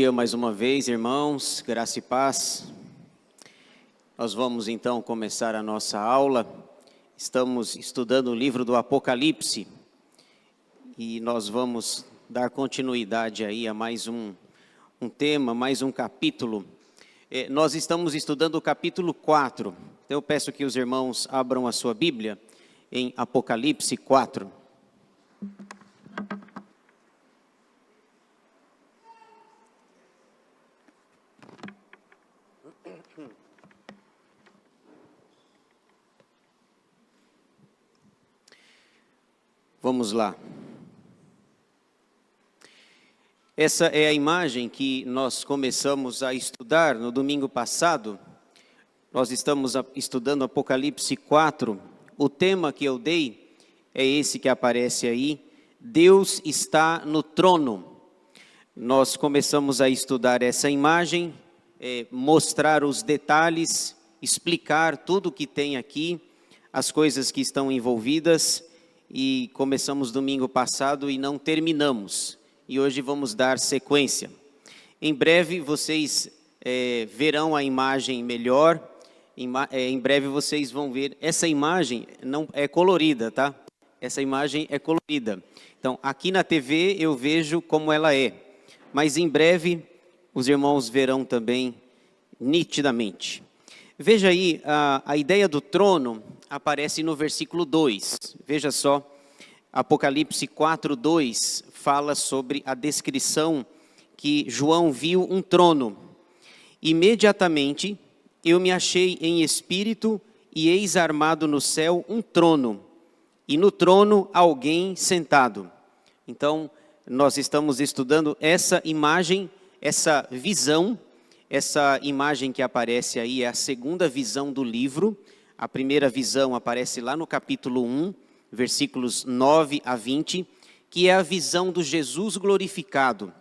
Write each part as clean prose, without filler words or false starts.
dia mais uma vez, irmãos, graça e paz. Nós vamos então começar a nossa aula. Estamos estudando o livro do Apocalipse e nós vamos dar continuidade aí a mais um tema, mais um capítulo. Nós estamos estudando o capítulo 4. Então eu peço que os irmãos abram a sua Bíblia em Apocalipse 4. Vamos lá. Essa é a imagem que nós começamos a estudar no domingo passado. Nós estamos estudando Apocalipse 4. O tema que eu dei é esse que aparece aí. Deus está no trono. Nós começamos a estudar essa imagem, mostrar os detalhes, explicar tudo o que tem aqui, as coisas que estão envolvidas. E começamos domingo passado e não terminamos. E hoje vamos dar sequência. Em breve vocês verão a imagem melhor. Em breve vocês vão ver. Essa imagem não é colorida, tá? Essa imagem é colorida. Então, aqui na TV eu vejo como ela é. Mas em breve os irmãos verão também nitidamente. Veja aí, a ideia do trono aparece no versículo 2. Veja só, Apocalipse 4:2 fala sobre a descrição que João viu um trono. Imediatamente eu me achei em espírito e eis armado no céu um trono, e no trono alguém sentado. Então, nós estamos estudando essa imagem, essa visão. Essa imagem que aparece aí é a segunda visão do livro. A primeira visão aparece lá no capítulo 1, versículos 9 a 20, que é a visão do Jesus glorificado.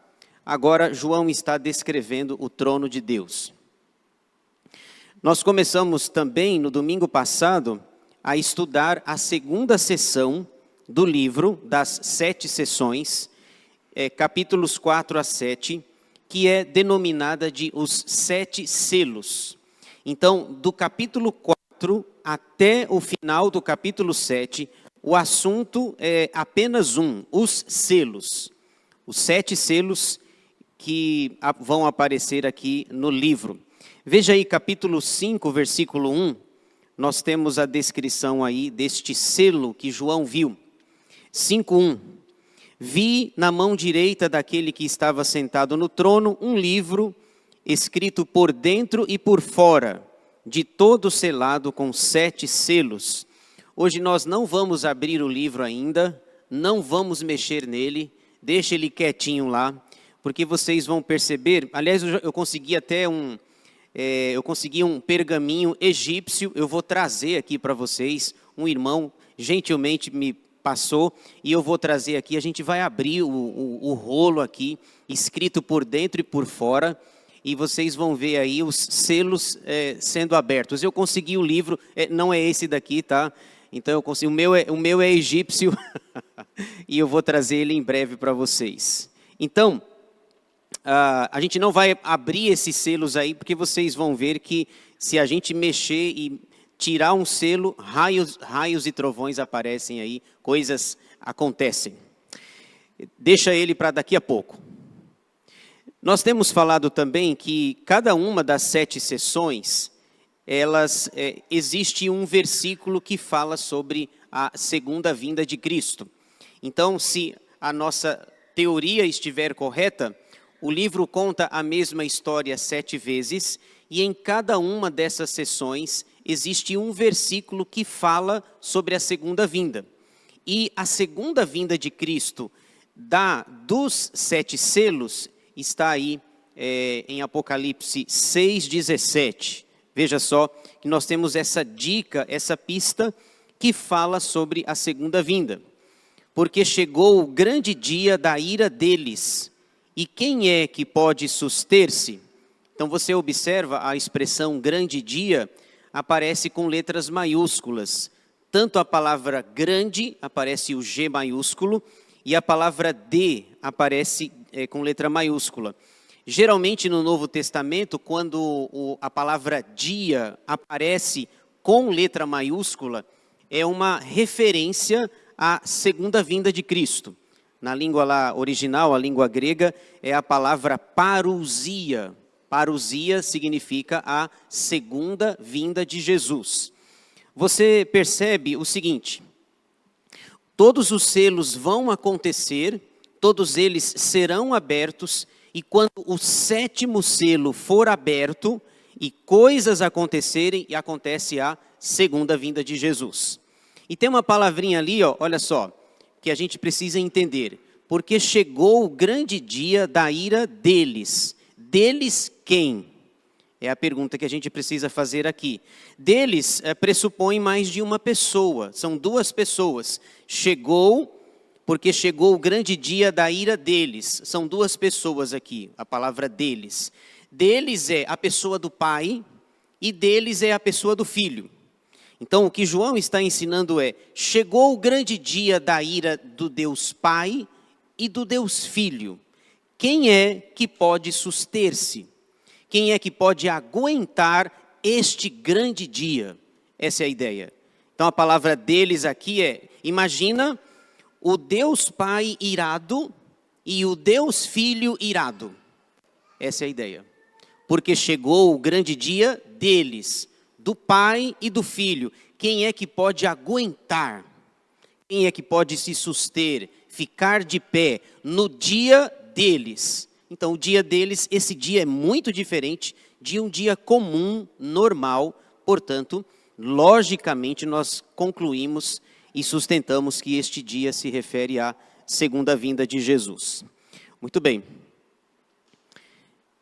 Agora, João está descrevendo o trono de Deus. Nós começamos também, no domingo passado, a estudar a segunda sessão do livro, das 7 sessões, capítulos 4 a 7, que é denominada de os 7 selos. Então, do capítulo 4 até o final do capítulo 7, o assunto é apenas os selos. Os 7 selos que vão aparecer aqui no livro. Veja aí, capítulo 5, versículo 1, nós temos a descrição aí deste selo que João viu. 5:1. Vi na mão direita daquele que estava sentado no trono um livro escrito por dentro e por fora, de todo selado com 7 selos. Hoje nós não vamos abrir o livro ainda, não vamos mexer nele, deixa ele quietinho lá, porque vocês vão perceber. Aliás, eu consegui até um pergaminho egípcio, eu vou trazer aqui para vocês. Um irmão gentilmente me passou e eu vou trazer aqui. A gente vai abrir o rolo aqui, escrito por dentro e por fora, e vocês vão ver aí os selos sendo abertos. Eu consegui o livro, não é esse daqui, tá? Então eu consegui, o meu é egípcio e eu vou trazer ele em breve para vocês. Então, a gente não vai abrir esses selos aí, porque vocês vão ver que se a gente mexer e tirar um selo, raios e trovões aparecem aí, coisas acontecem. Deixa ele para daqui a pouco. Nós temos falado também que cada uma das 7 sessões, existe um versículo que fala sobre a segunda vinda de Cristo. Então, se a nossa teoria estiver correta, o livro conta a mesma história 7 vezes, e em cada uma dessas sessões existe um versículo que fala sobre a segunda vinda. E a segunda vinda de Cristo, dos 7 selos, está aí em Apocalipse 6:17. Veja só que nós temos essa dica, essa pista que fala sobre a segunda vinda. Porque chegou o grande dia da ira deles, e quem é que pode suster-se? Então você observa a expressão grande dia aparece com letras maiúsculas. Tanto a palavra grande aparece o G maiúsculo e a palavra de aparece com letra maiúscula. Geralmente no Novo Testamento, quando a palavra dia aparece com letra maiúscula, é uma referência à segunda vinda de Cristo. Na língua lá original, a língua grega, é a palavra parousia. Parousia significa a segunda vinda de Jesus. Você percebe o seguinte: todos os selos vão acontecer, todos eles serão abertos, e quando o sétimo selo for aberto e coisas acontecerem, e acontece a segunda vinda de Jesus. E tem uma palavrinha ali, ó, olha só, que a gente precisa entender. Porque chegou o grande dia da ira deles. Deles quem? É a pergunta que a gente precisa fazer aqui. Deles pressupõe mais de uma pessoa, são duas pessoas. Chegou, porque chegou o grande dia da ira deles. São duas pessoas aqui, a palavra deles. Deles é a pessoa do Pai e deles é a pessoa do Filho. Então o que João está ensinando é: chegou o grande dia da ira do Deus Pai e do Deus Filho. Quem é que pode suster-se? Quem é que pode aguentar este grande dia? Essa é a ideia. Então a palavra deles aqui é: imagina o Deus Pai irado e o Deus Filho irado. Essa é a ideia. Porque chegou o grande dia deles, do Pai e do Filho. Quem é que pode aguentar? Quem é que pode se suster, ficar de pé no dia deles? Então o dia deles, esse dia é muito diferente de um dia comum, normal. Portanto, logicamente nós concluímos e sustentamos que este dia se refere à segunda vinda de Jesus. Muito bem.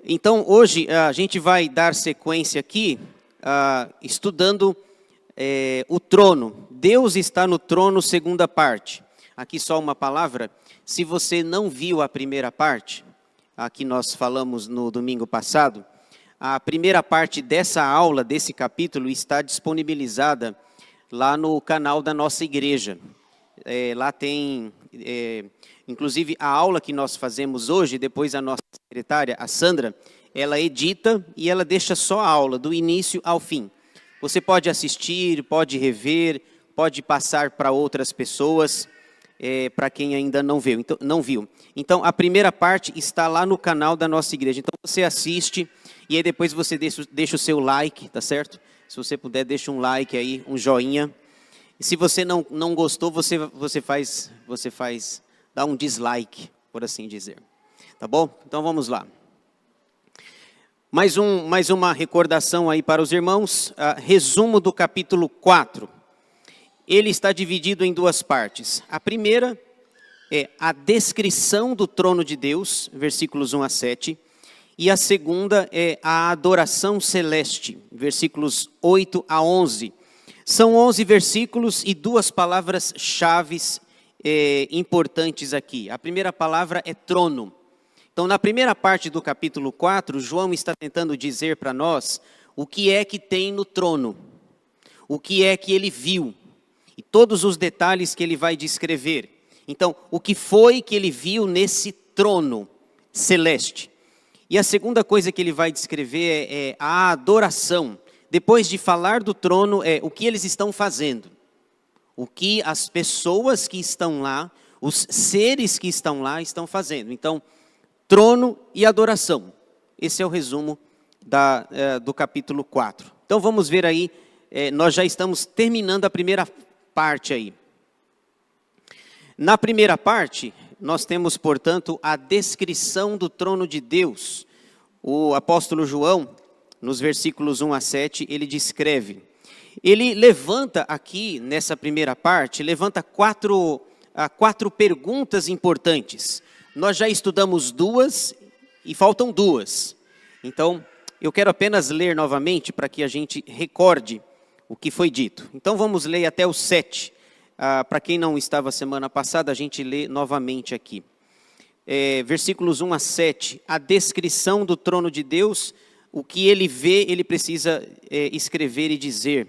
Então, hoje a gente vai dar sequência aqui, estudando o trono. Deus está no trono, segunda parte. Aqui só uma palavra. Se você não viu a primeira parte, a que nós falamos no domingo passado, a primeira parte dessa aula, desse capítulo, está disponibilizada lá no canal da nossa igreja. Lá tem, inclusive, a aula que nós fazemos hoje, depois a nossa secretária, a Sandra, ela edita e ela deixa só a aula, do início ao fim. Você pode assistir, pode rever, pode passar para outras pessoas, para quem ainda não viu. Então, a primeira parte está lá no canal da nossa igreja. Então, você assiste e aí depois você deixa o seu like, tá certo? Se você puder, deixa um like aí, um joinha. E se você não gostou, você faz, dá um dislike, por assim dizer. Tá bom? Então vamos lá. Mais uma recordação aí para os irmãos. Resumo do capítulo 4. Ele está dividido em duas partes. A primeira é a descrição do trono de Deus, versículos 1 a 7. E a segunda é a adoração celeste, versículos 8 a 11. São 11 versículos e duas palavras-chave importantes aqui. A primeira palavra é trono. Então, na primeira parte do capítulo 4, João está tentando dizer para nós o que é que tem no trono, o que é que ele viu, e todos os detalhes que ele vai descrever. Então, o que foi que ele viu nesse trono celeste? E a segunda coisa que ele vai descrever é a adoração. Depois de falar do trono, é o que eles estão fazendo. O que as pessoas que estão lá, os seres que estão lá, estão fazendo. Então, trono e adoração. Esse é o resumo do capítulo 4. Então, vamos ver aí, nós já estamos terminando a primeira parte aí. Na primeira parte, nós temos, portanto, a descrição do trono de Deus. O apóstolo João, nos versículos 1 a 7, ele descreve. Ele levanta aqui, nessa primeira parte, levanta quatro perguntas importantes. Nós já estudamos duas e faltam duas. Então, eu quero apenas ler novamente para que a gente recorde o que foi dito. Então, vamos ler até o 7. Para quem não estava semana passada, a gente lê novamente aqui. Versículos 1 a 7, a descrição do trono de Deus, o que ele vê, ele precisa escrever e dizer.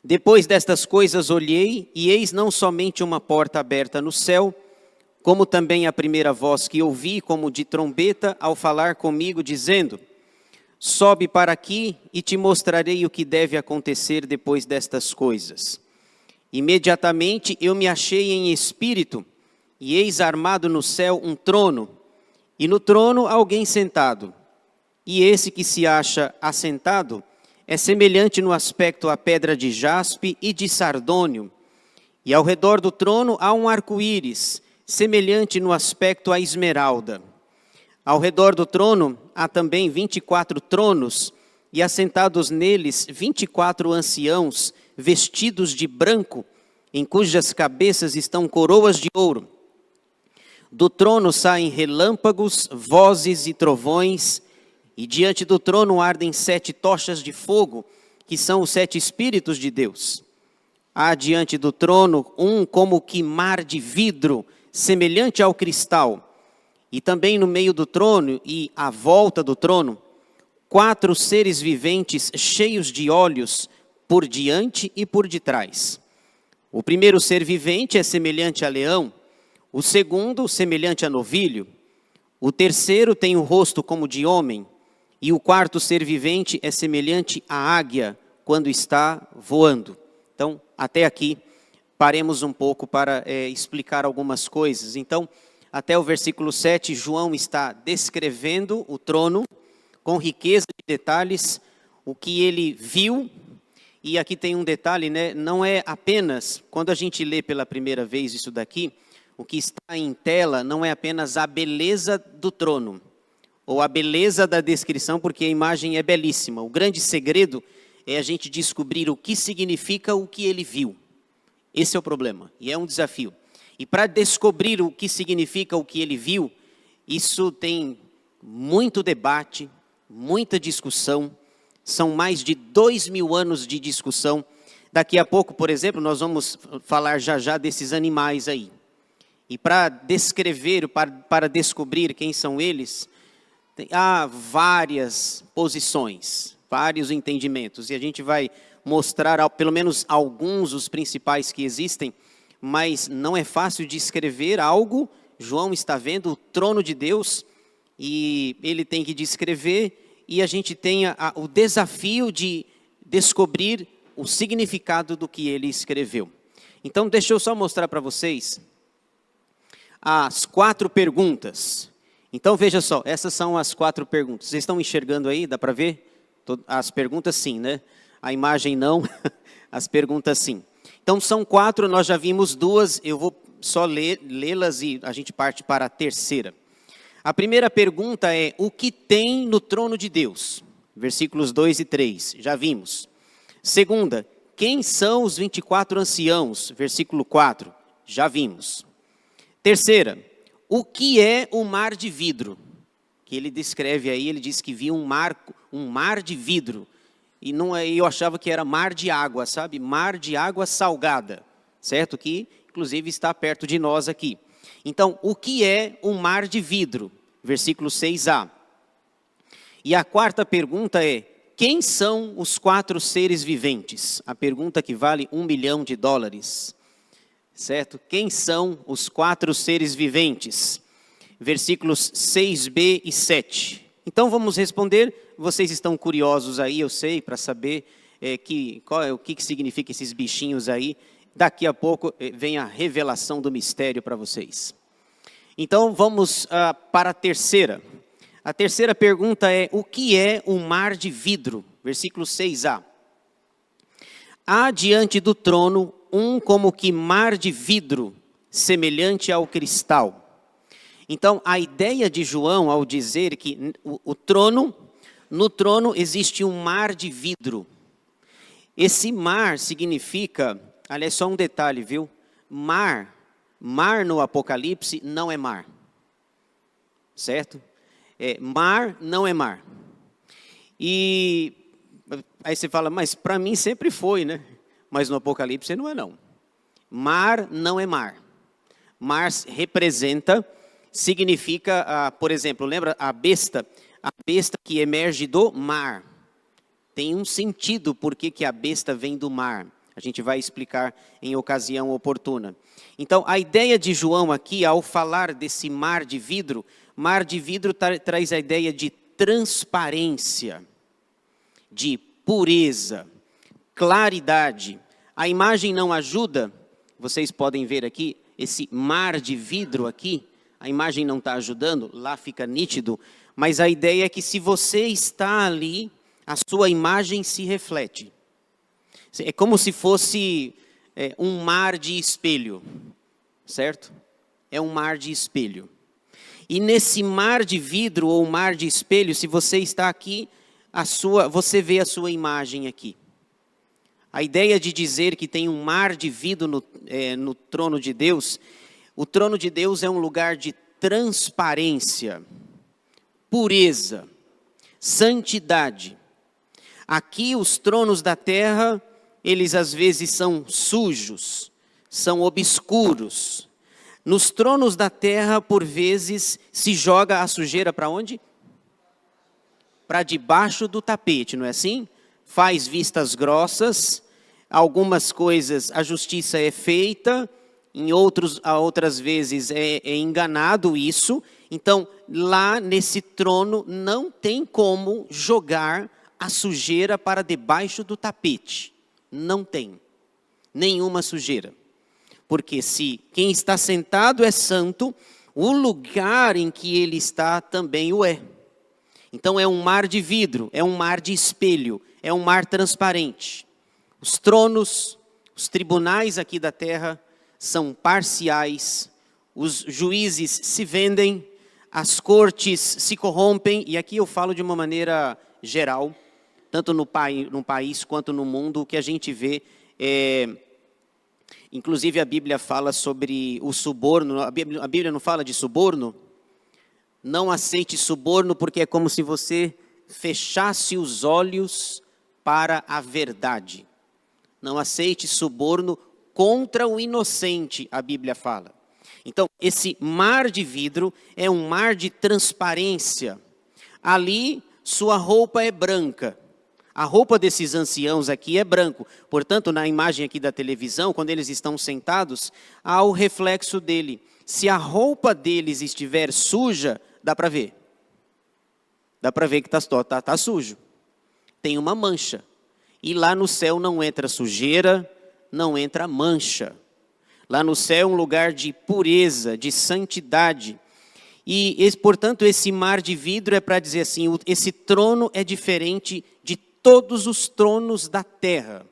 Depois destas coisas olhei, e eis não somente uma porta aberta no céu, como também a primeira voz que ouvi, como de trombeta, ao falar comigo, dizendo: sobe para aqui e te mostrarei o que deve acontecer depois destas coisas. Imediatamente eu me achei em espírito, e eis armado no céu um trono, e no trono alguém sentado. E esse que se acha assentado é semelhante no aspecto à pedra de jaspe e de sardônio. E ao redor do trono há um arco-íris, semelhante no aspecto à esmeralda. Ao redor do trono há também 24 tronos, e assentados neles 24 anciãos, vestidos de branco, em cujas cabeças estão coroas de ouro. Do trono saem relâmpagos, vozes e trovões, e diante do trono ardem 7 tochas de fogo, que são os 7 Espíritos de Deus. Há diante do trono um como que mar de vidro, semelhante ao cristal. E também no meio do trono e à volta do trono, 4 seres viventes cheios de olhos, por diante e por detrás. O primeiro ser vivente é semelhante a leão, o segundo semelhante a novilho, o terceiro tem o rosto como de homem, e o quarto ser vivente é semelhante à águia quando está voando. Então, até aqui, paremos um pouco para explicar algumas coisas. Então, até o versículo 7, João está descrevendo o trono com riqueza de detalhes, o que ele viu. E aqui tem um detalhe, né? Não é apenas, quando a gente lê pela primeira vez isso daqui, o que está em tela não é apenas a beleza do trono, ou a beleza da descrição, porque a imagem é belíssima. O grande segredo é a gente descobrir o que significa o que ele viu. Esse é o problema, e é um desafio. E para descobrir o que significa o que ele viu, isso tem muito debate, muita discussão. São mais de 2000 anos de discussão. Daqui a pouco, por exemplo, nós vamos falar já desses animais aí. E para descrever, para descobrir quem são eles, há várias posições, vários entendimentos. E a gente vai mostrar pelo menos alguns dos principais que existem, mas não é fácil de escrever algo. João está vendo o trono de Deus e ele tem que descrever, e a gente tem o desafio de descobrir o significado do que ele escreveu. Então, deixa eu só mostrar para vocês as 4 perguntas. Então, veja só, essas são as 4 perguntas. Vocês estão enxergando aí? Dá para ver? As perguntas sim, né? A imagem não, as perguntas sim. Então, são 4, nós já vimos 2, eu vou só lê-las e a gente parte para a terceira. A primeira pergunta é: o que tem no trono de Deus? Versículos 2 e 3, já vimos. Segunda, quem são os 24 anciãos? Versículo 4, já vimos. Terceira, o que é o mar de vidro? Que ele descreve aí, ele diz que viu um mar de vidro. E não é, eu achava que era mar de água, sabe? Mar de água salgada, certo? Que inclusive está perto de nós aqui. Então, o que é um mar de vidro? Versículo 6a. E a quarta pergunta é: quem são os 4 seres viventes? A pergunta que vale $1 milhão. Certo? Quem são os 4 seres viventes? Versículos 6b e 7. Então vamos responder. Vocês estão curiosos aí, eu sei, para saber o que significa esses bichinhos aí. Daqui a pouco vem a revelação do mistério para vocês. Então vamos para a terceira. A terceira pergunta é: o que é o mar de vidro? Versículo 6a. Há diante do trono um como que mar de vidro, semelhante ao cristal. Então, a ideia de João ao dizer que no trono existe um mar de vidro. Esse mar significa, aliás, só um detalhe, viu? Mar no Apocalipse não é mar. Certo? Mar não é mar. E aí você fala, mas para mim sempre foi, né? Mas no Apocalipse não é não. Mar não é mar. Mar significa, por exemplo, lembra a besta que emerge do mar. Tem um sentido por que a besta vem do mar. A gente vai explicar em ocasião oportuna. Então, a ideia de João aqui, ao falar desse mar de vidro traz a ideia de transparência, de pureza, claridade. A imagem não ajuda, vocês podem ver aqui, esse mar de vidro aqui, a imagem não está ajudando, lá fica nítido, mas a ideia é que se você está ali, a sua imagem se reflete. É como se fosse um mar de espelho, certo? É um mar de espelho. E nesse mar de vidro ou mar de espelho, se você está aqui, você vê a sua imagem aqui. A ideia de dizer que tem um mar de vidro no trono de Deus, o trono de Deus é um lugar de transparência, pureza, santidade. Aqui os tronos da terra, eles às vezes são sujos, são obscuros. Nos tronos da terra, por vezes, se joga a sujeira para onde? Para debaixo do tapete, não é assim? Faz vistas grossas, algumas coisas a justiça é feita, outras vezes é enganado isso. Então, lá nesse trono não tem como jogar a sujeira para debaixo do tapete. Não tem nenhuma sujeira. Porque se quem está sentado é santo, o lugar em que ele está também o é. Então é um mar de vidro, é um mar de espelho, é um mar transparente. Os tronos, os tribunais aqui da terra são parciais, os juízes se vendem, as cortes se corrompem, e aqui eu falo de uma maneira geral, tanto no país quanto no mundo, o que a gente vê inclusive a Bíblia fala sobre o suborno, a Bíblia não fala de suborno? Não aceite suborno porque é como se você fechasse os olhos para a verdade. Não aceite suborno contra o inocente, a Bíblia fala. Então, esse mar de vidro é um mar de transparência. Ali, sua roupa é branca. A roupa desses anciãos aqui é branco. Portanto, na imagem aqui da televisão, quando eles estão sentados, há o reflexo dele. Se a roupa deles estiver suja, dá para ver. Dá para ver que está sujo. Tem uma mancha. E lá no céu não entra sujeira, não entra mancha. Lá no céu é um lugar de pureza, de santidade. E, portanto, esse mar de vidro é para dizer assim, esse trono é diferente de todos os tronos da terra.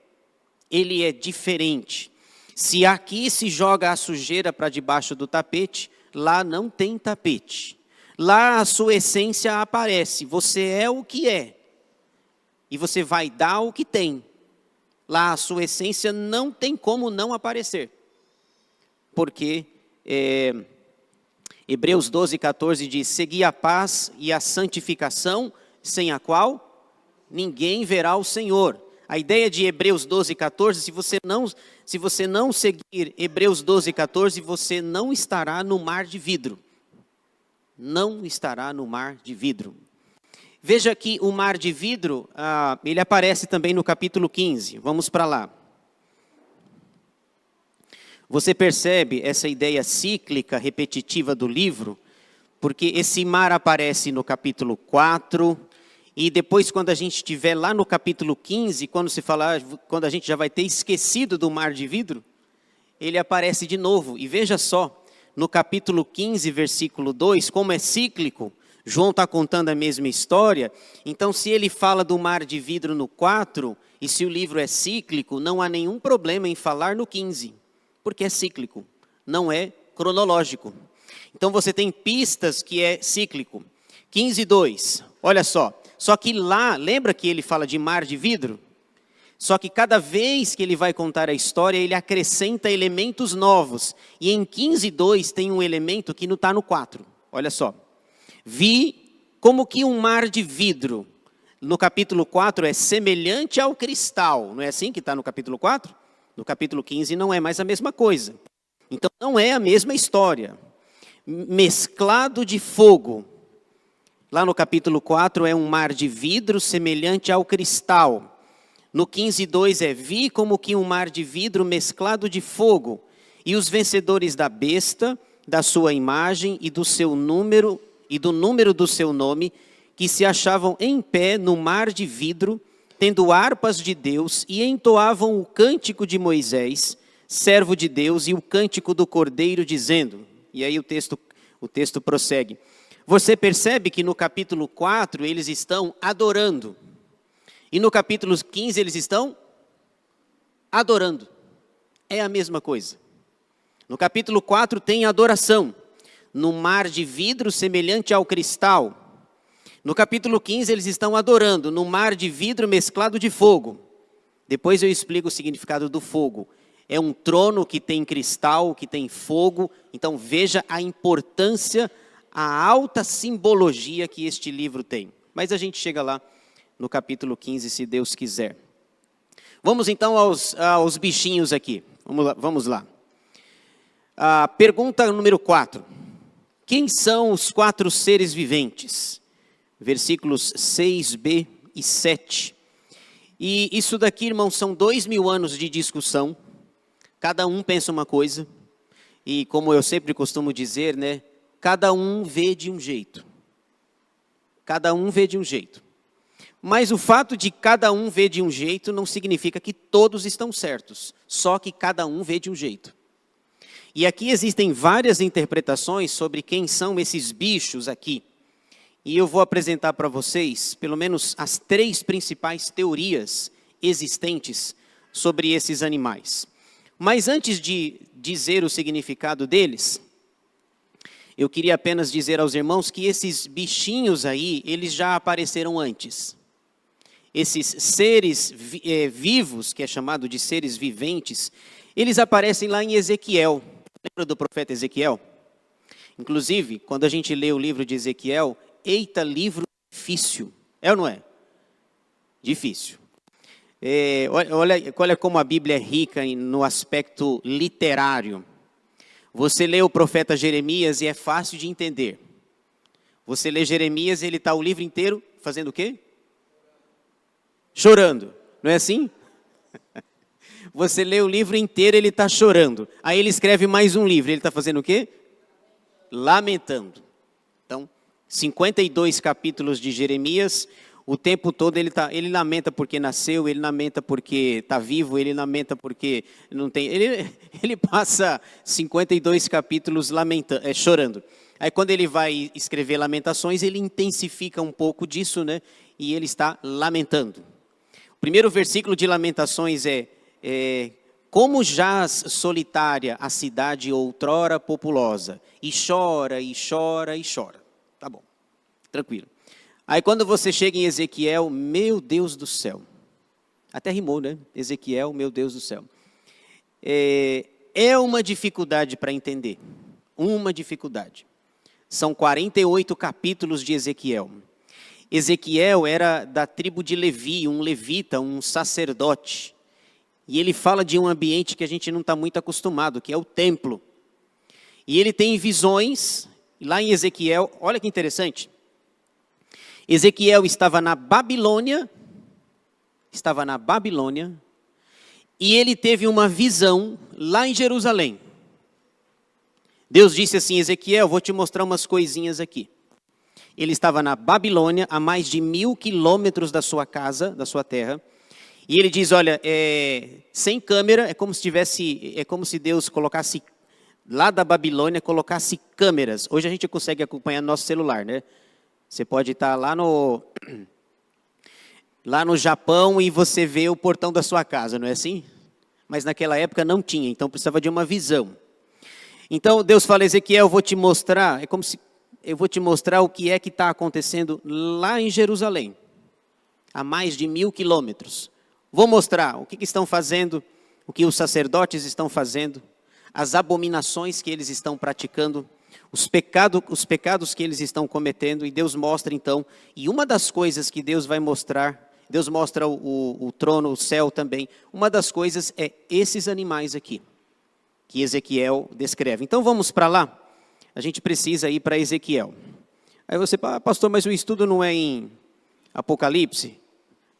Ele é diferente. Se aqui se joga a sujeira para debaixo do tapete, lá não tem tapete. Lá a sua essência aparece. Você é o que é. E você vai dar o que tem. Lá a sua essência não tem como não aparecer. Porque Hebreus 12:14 diz, segui a paz e a santificação, sem a qual ninguém verá o Senhor. A ideia de Hebreus 12:14, se você não seguir Hebreus 12:14, você não estará no mar de vidro. Não estará no mar de vidro. Veja que o mar de vidro, ele aparece também no capítulo 15. Vamos para lá. Você percebe essa ideia cíclica, repetitiva do livro? Porque esse mar aparece no capítulo 4, e depois quando a gente estiver lá no capítulo 15, quando a gente já vai ter esquecido do mar de vidro, ele aparece de novo. E veja só, no capítulo 15, versículo 2, como é cíclico, João está contando a mesma história, então se ele fala do mar de vidro no 4, e se o livro é cíclico, não há nenhum problema em falar no 15, porque é cíclico, não é cronológico. Então você tem pistas que é cíclico. 15:2, olha só. Só que lá, lembra que ele fala de mar de vidro? Só que cada vez que ele vai contar a história, ele acrescenta elementos novos. E em 15:2 tem um elemento que não está no 4. Olha só. Vi como que um mar de vidro. No capítulo 4 é semelhante ao cristal. Não é assim que está no capítulo 4? No capítulo 15 não é mais a mesma coisa. Então não é a mesma história. Mesclado de fogo. Lá no capítulo 4 é um mar de vidro semelhante ao cristal. No 15:2 vi como que um mar de vidro mesclado de fogo, e os vencedores da besta, da sua imagem e do seu número, e do número do seu nome, que se achavam em pé no mar de vidro, tendo harpas de Deus, e entoavam o cântico de Moisés, servo de Deus, e o cântico do Cordeiro, dizendo, e aí o texto prossegue. Você percebe que no capítulo 4 eles estão adorando, e no capítulo 15 eles estão adorando. É a mesma coisa. No capítulo 4 tem adoração, no mar de vidro semelhante ao cristal. No capítulo 15 eles estão adorando, no mar de vidro mesclado de fogo. Depois eu explico o significado do fogo. É um trono que tem cristal, que tem fogo. Então veja a importância, a alta simbologia que este livro tem. Mas a gente chega lá no capítulo 15, se Deus quiser. Vamos então aos bichinhos aqui. Vamos lá. A pergunta número 4. Quem são os 4 seres viventes? Versículos 6b e 7. E isso daqui, irmãos, são 2000 anos de discussão. Cada um pensa uma coisa. E como eu sempre costumo dizer, né? Cada um vê de um jeito. Cada um vê de um jeito. Mas o fato de cada um ver de um jeito não significa que todos estão certos. Só que cada um vê de um jeito. E aqui existem várias interpretações sobre quem são esses bichos aqui. E eu vou apresentar para vocês, pelo menos, as 3 principais teorias existentes sobre esses animais. Mas antes de dizer o significado deles, eu queria apenas dizer aos irmãos que esses bichinhos aí, eles já apareceram antes. Esses seres vivos, que é chamado de seres viventes, eles aparecem lá em Ezequiel. Lembra do profeta Ezequiel? Inclusive, quando a gente lê o livro de Ezequiel, eita, livro difícil. É ou não é? Difícil. Olha como a Bíblia é rica no aspecto literário. Você lê o profeta Jeremias e é fácil de entender. Você lê Jeremias e ele está o livro inteiro fazendo o quê? Chorando. Não é assim? Você lê o livro inteiro e ele está chorando. Aí ele escreve mais um livro. Ele está fazendo o quê? Lamentando. Então, 52 capítulos de Jeremias, o tempo todo ele lamenta porque nasceu, ele lamenta porque está vivo, ele lamenta porque não tem... Ele passa 52 capítulos chorando. Aí quando ele vai escrever Lamentações, ele intensifica um pouco disso, né? E ele está lamentando. O primeiro versículo de Lamentações é como jaz solitária a cidade outrora populosa, e chora, e chora, e chora. Tá bom, tranquilo. Aí quando você chega em Ezequiel, meu Deus do céu. Até rimou, né? Ezequiel, meu Deus do céu. É uma dificuldade para entender. Uma dificuldade. São 48 capítulos de Ezequiel. Ezequiel era da tribo de Levi, um levita, um sacerdote. E ele fala de um ambiente que a gente não está muito acostumado, que é o templo. E ele tem visões, lá em Ezequiel, olha que interessante. Ezequiel estava na Babilônia, e ele teve uma visão lá em Jerusalém. Deus disse assim, Ezequiel, vou te mostrar umas coisinhas aqui. Ele estava na Babilônia, a mais de 1000 quilômetros da sua casa, da sua terra. E ele diz, olha, sem câmera, é como se Deus colocasse, lá da Babilônia, colocasse câmeras. Hoje a gente consegue acompanhar no nosso celular, né? Você pode estar lá no Japão e você vê o portão da sua casa, não é assim? Mas naquela época não tinha, então precisava de uma visão. Então Deus fala, Ezequiel, eu vou te mostrar o que é que está acontecendo lá em Jerusalém, a mais de 1000 quilômetros. Vou mostrar o que estão fazendo, o que os sacerdotes estão fazendo, as abominações que eles estão praticando, os pecados que eles estão cometendo, e Deus mostra então, e uma das coisas que Deus vai mostrar, Deus mostra o trono, o céu também, uma das coisas é esses animais aqui, que Ezequiel descreve. Então vamos para lá, a gente precisa ir para Ezequiel. Aí você fala, pastor, mas o estudo não é em Apocalipse?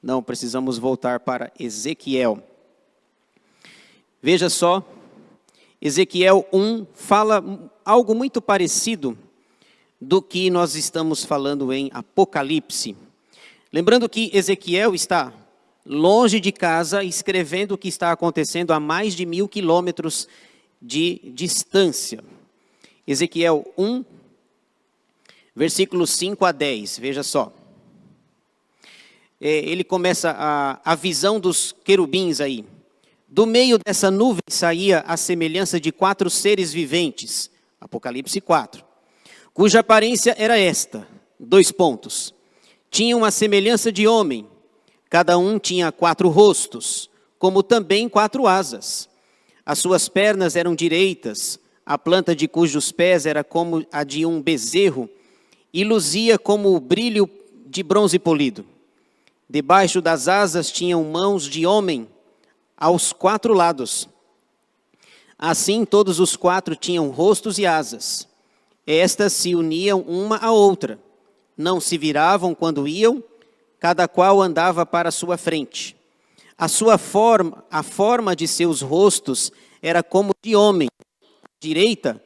Não, precisamos voltar para Ezequiel. Veja só, Ezequiel 1 fala algo muito parecido do que nós estamos falando em Apocalipse. Lembrando que Ezequiel está longe de casa, escrevendo o que está acontecendo a mais de 1000 quilômetros de distância. Ezequiel 1, versículos 5 a 10, veja só. Ele começa a visão dos querubins aí. Do meio dessa nuvem saía a semelhança de 4 seres viventes, Apocalipse 4, cuja aparência era esta, 2 pontos. Tinham a semelhança de homem, cada um tinha 4 rostos, como também 4 asas. As suas pernas eram direitas, a planta de cujos pés era como a de um bezerro, e luzia como o brilho de bronze polido. Debaixo das asas tinham mãos de homem, aos 4 lados. Assim todos os 4 tinham rostos e asas. Estas se uniam uma à outra. Não se viravam quando iam, cada qual andava para a sua frente. A forma de seus rostos era como de homem. À direita,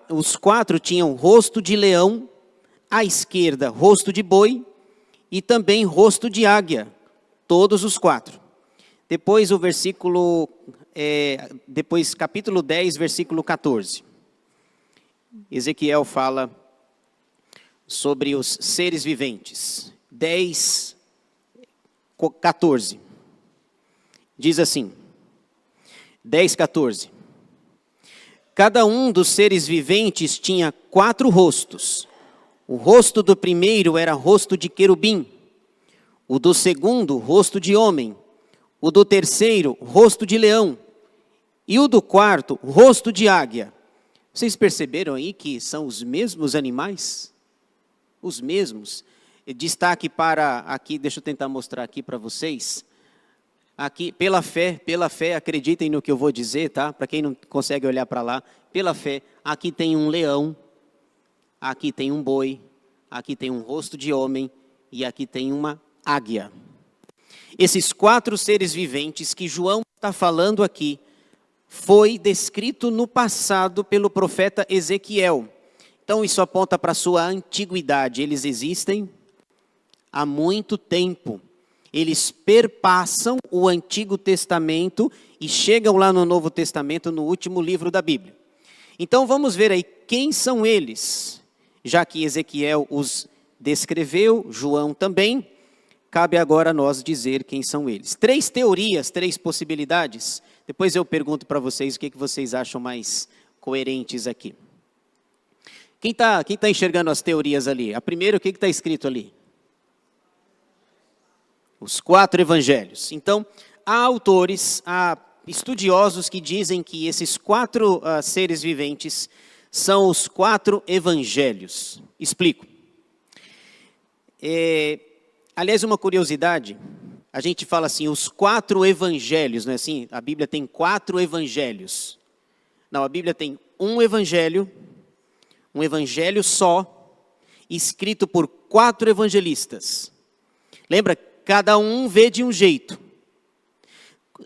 os 4 tinham rosto de leão, à esquerda, rosto de boi e também rosto de águia. Todos os 4. Depois depois capítulo 10, versículo 14. Ezequiel fala sobre os seres viventes. 10, 14. Diz assim, 10, 14. Cada um dos seres viventes tinha 4 rostos. O rosto do primeiro era rosto de querubim. O do segundo, rosto de homem. O do terceiro, rosto de leão. E o do quarto, rosto de águia. Vocês perceberam aí que são os mesmos animais? Os mesmos. Destaque para aqui, deixa eu tentar mostrar aqui para vocês. Aqui, pela fé, acreditem no que eu vou dizer, tá? Para quem não consegue olhar para lá. Pela fé, aqui tem um leão, aqui tem um boi, aqui tem um rosto de homem e aqui tem uma águia. Esses 4 seres viventes que João está falando aqui, foi descrito no passado pelo profeta Ezequiel. Então isso aponta para a sua antiguidade. Eles existem há muito tempo. Eles perpassam o Antigo Testamento e chegam lá no Novo Testamento, no último livro da Bíblia. Então vamos ver aí quem são eles. Já que Ezequiel os descreveu, João também, cabe agora a nós dizer quem são eles. 3 teorias, 3 possibilidades. Depois eu pergunto para vocês o que vocês acham mais coerentes aqui. Quem tá enxergando as teorias ali? A primeira, o que está escrito ali? Os 4 evangelhos. Então, há autores, há estudiosos que dizem que esses 4 seres viventes são os 4 evangelhos. Explico. Aliás, uma curiosidade, a gente fala assim, os 4 evangelhos, não é assim? A Bíblia tem 4 evangelhos. Não, a Bíblia tem um evangelho só, escrito por 4 evangelistas. Lembra? Cada um vê de um jeito.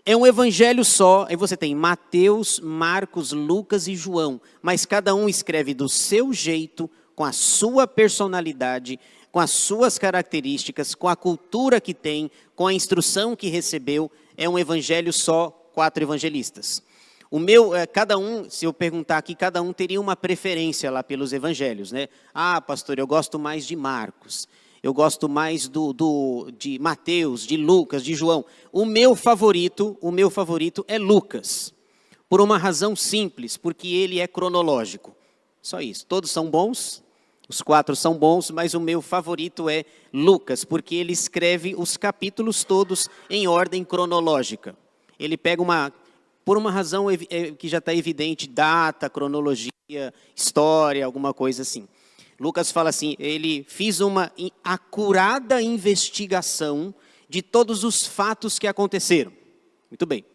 É um evangelho só, aí você tem Mateus, Marcos, Lucas e João, mas cada um escreve do seu jeito, com a sua personalidade, com as suas características, com a cultura que tem, com a instrução que recebeu. É um evangelho só, 4 evangelistas. Cada um, se eu perguntar aqui, cada um teria uma preferência lá pelos evangelhos, né? Ah, pastor, eu gosto mais de Marcos, eu gosto mais de Mateus, de Lucas, de João. O meu favorito é Lucas, por uma razão simples, porque ele é cronológico. Só isso, todos são bons. Os 4 são bons, mas o meu favorito é Lucas, porque ele escreve os capítulos todos em ordem cronológica. Ele pega por uma razão que já está evidente, data, cronologia, história, alguma coisa assim. Lucas fala assim, ele fez uma acurada investigação de todos os fatos que aconteceram. Muito bem.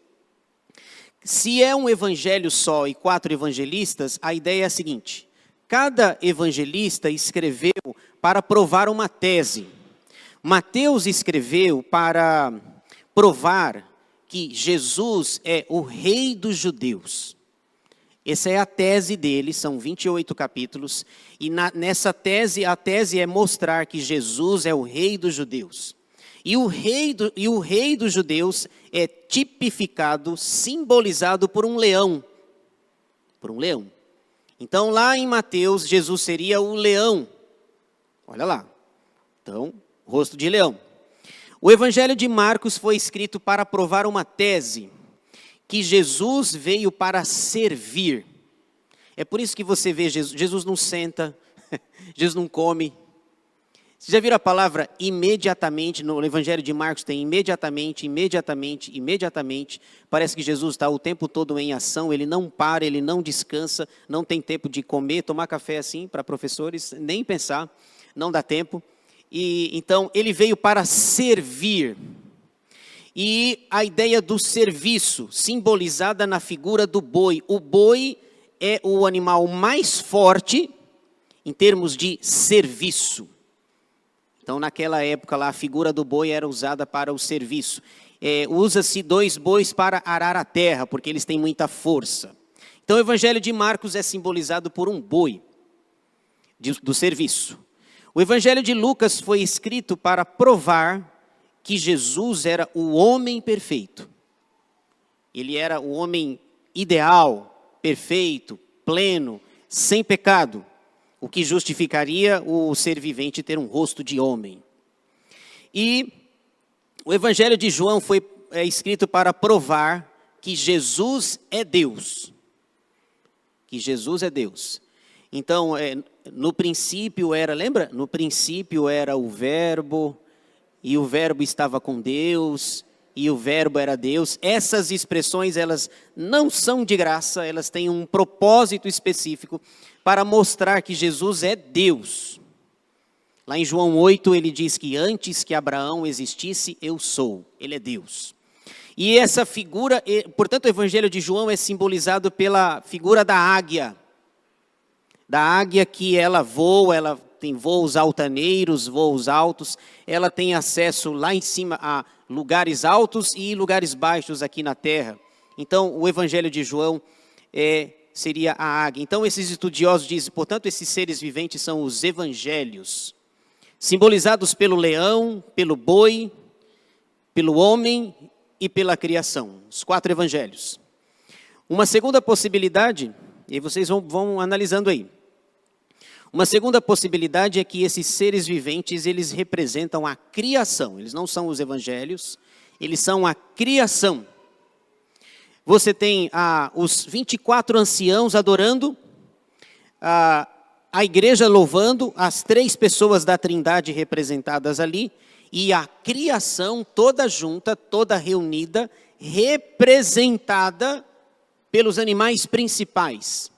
Se é um evangelho só e 4 evangelistas, a ideia é a seguinte: cada evangelista escreveu para provar uma tese Mateus escreveu para provar que Jesus é o rei dos judeus. Essa é a tese dele, são 28 capítulos, e nessa tese, a tese é mostrar que Jesus é o rei dos judeus. E o rei dos judeus é tipificado, simbolizado por um leão. Por um leão. Então, lá em Mateus, Jesus seria o leão. Olha lá. Então, rosto de leão. O Evangelho de Marcos foi escrito para provar uma tese, que Jesus veio para servir. É por isso que você vê Jesus não senta, Jesus não come. Vocês já viram a palavra imediatamente? No Evangelho de Marcos tem imediatamente, imediatamente, imediatamente. Parece que Jesus está o tempo todo em ação, ele não para, ele não descansa, não tem tempo de comer, tomar café assim, para professores, nem pensar, não dá tempo. E então ele veio para servir. E a ideia do serviço, simbolizada na figura do boi. O boi é o animal mais forte em termos de serviço. Então, naquela época lá, a figura do boi era usada para o serviço. Usa-se 2 bois para arar a terra, porque eles têm muita força. Então, o Evangelho de Marcos é simbolizado por um boi do serviço. O Evangelho de Lucas foi escrito para provar que Jesus era o homem perfeito. Ele era o homem ideal, perfeito, pleno, sem pecado. O que justificaria o ser vivente ter um rosto de homem. E o Evangelho de João foi escrito para provar que Jesus é Deus. Que Jesus é Deus. Então, no princípio era, lembra? No princípio era o Verbo, e o Verbo estava com Deus, e o Verbo era Deus. Essas expressões, elas não são de graça, elas têm um propósito específico para mostrar que Jesus é Deus. Lá em João 8, ele diz que antes que Abraão existisse, eu sou. Ele é Deus. E essa figura, portanto, o Evangelho de João é simbolizado pela figura da águia. Da águia que ela voa, ela tem voos altaneiros, voos altos. Ela tem acesso lá em cima a lugares altos e lugares baixos aqui na terra. Então, o Evangelho de João seria a águia. Então, esses estudiosos dizem, portanto, esses seres viventes são os evangelhos, simbolizados pelo leão, pelo boi, pelo homem e pela criação. Os 4 evangelhos. Uma segunda possibilidade, e vocês vão analisando aí. Uma segunda possibilidade é que esses seres viventes, eles representam a criação. Eles não são os evangelhos, eles são a criação. Você tem os 24 anciãos adorando, a igreja louvando, as 3 pessoas da Trindade representadas ali, e a criação toda junta, toda reunida, representada pelos animais principais.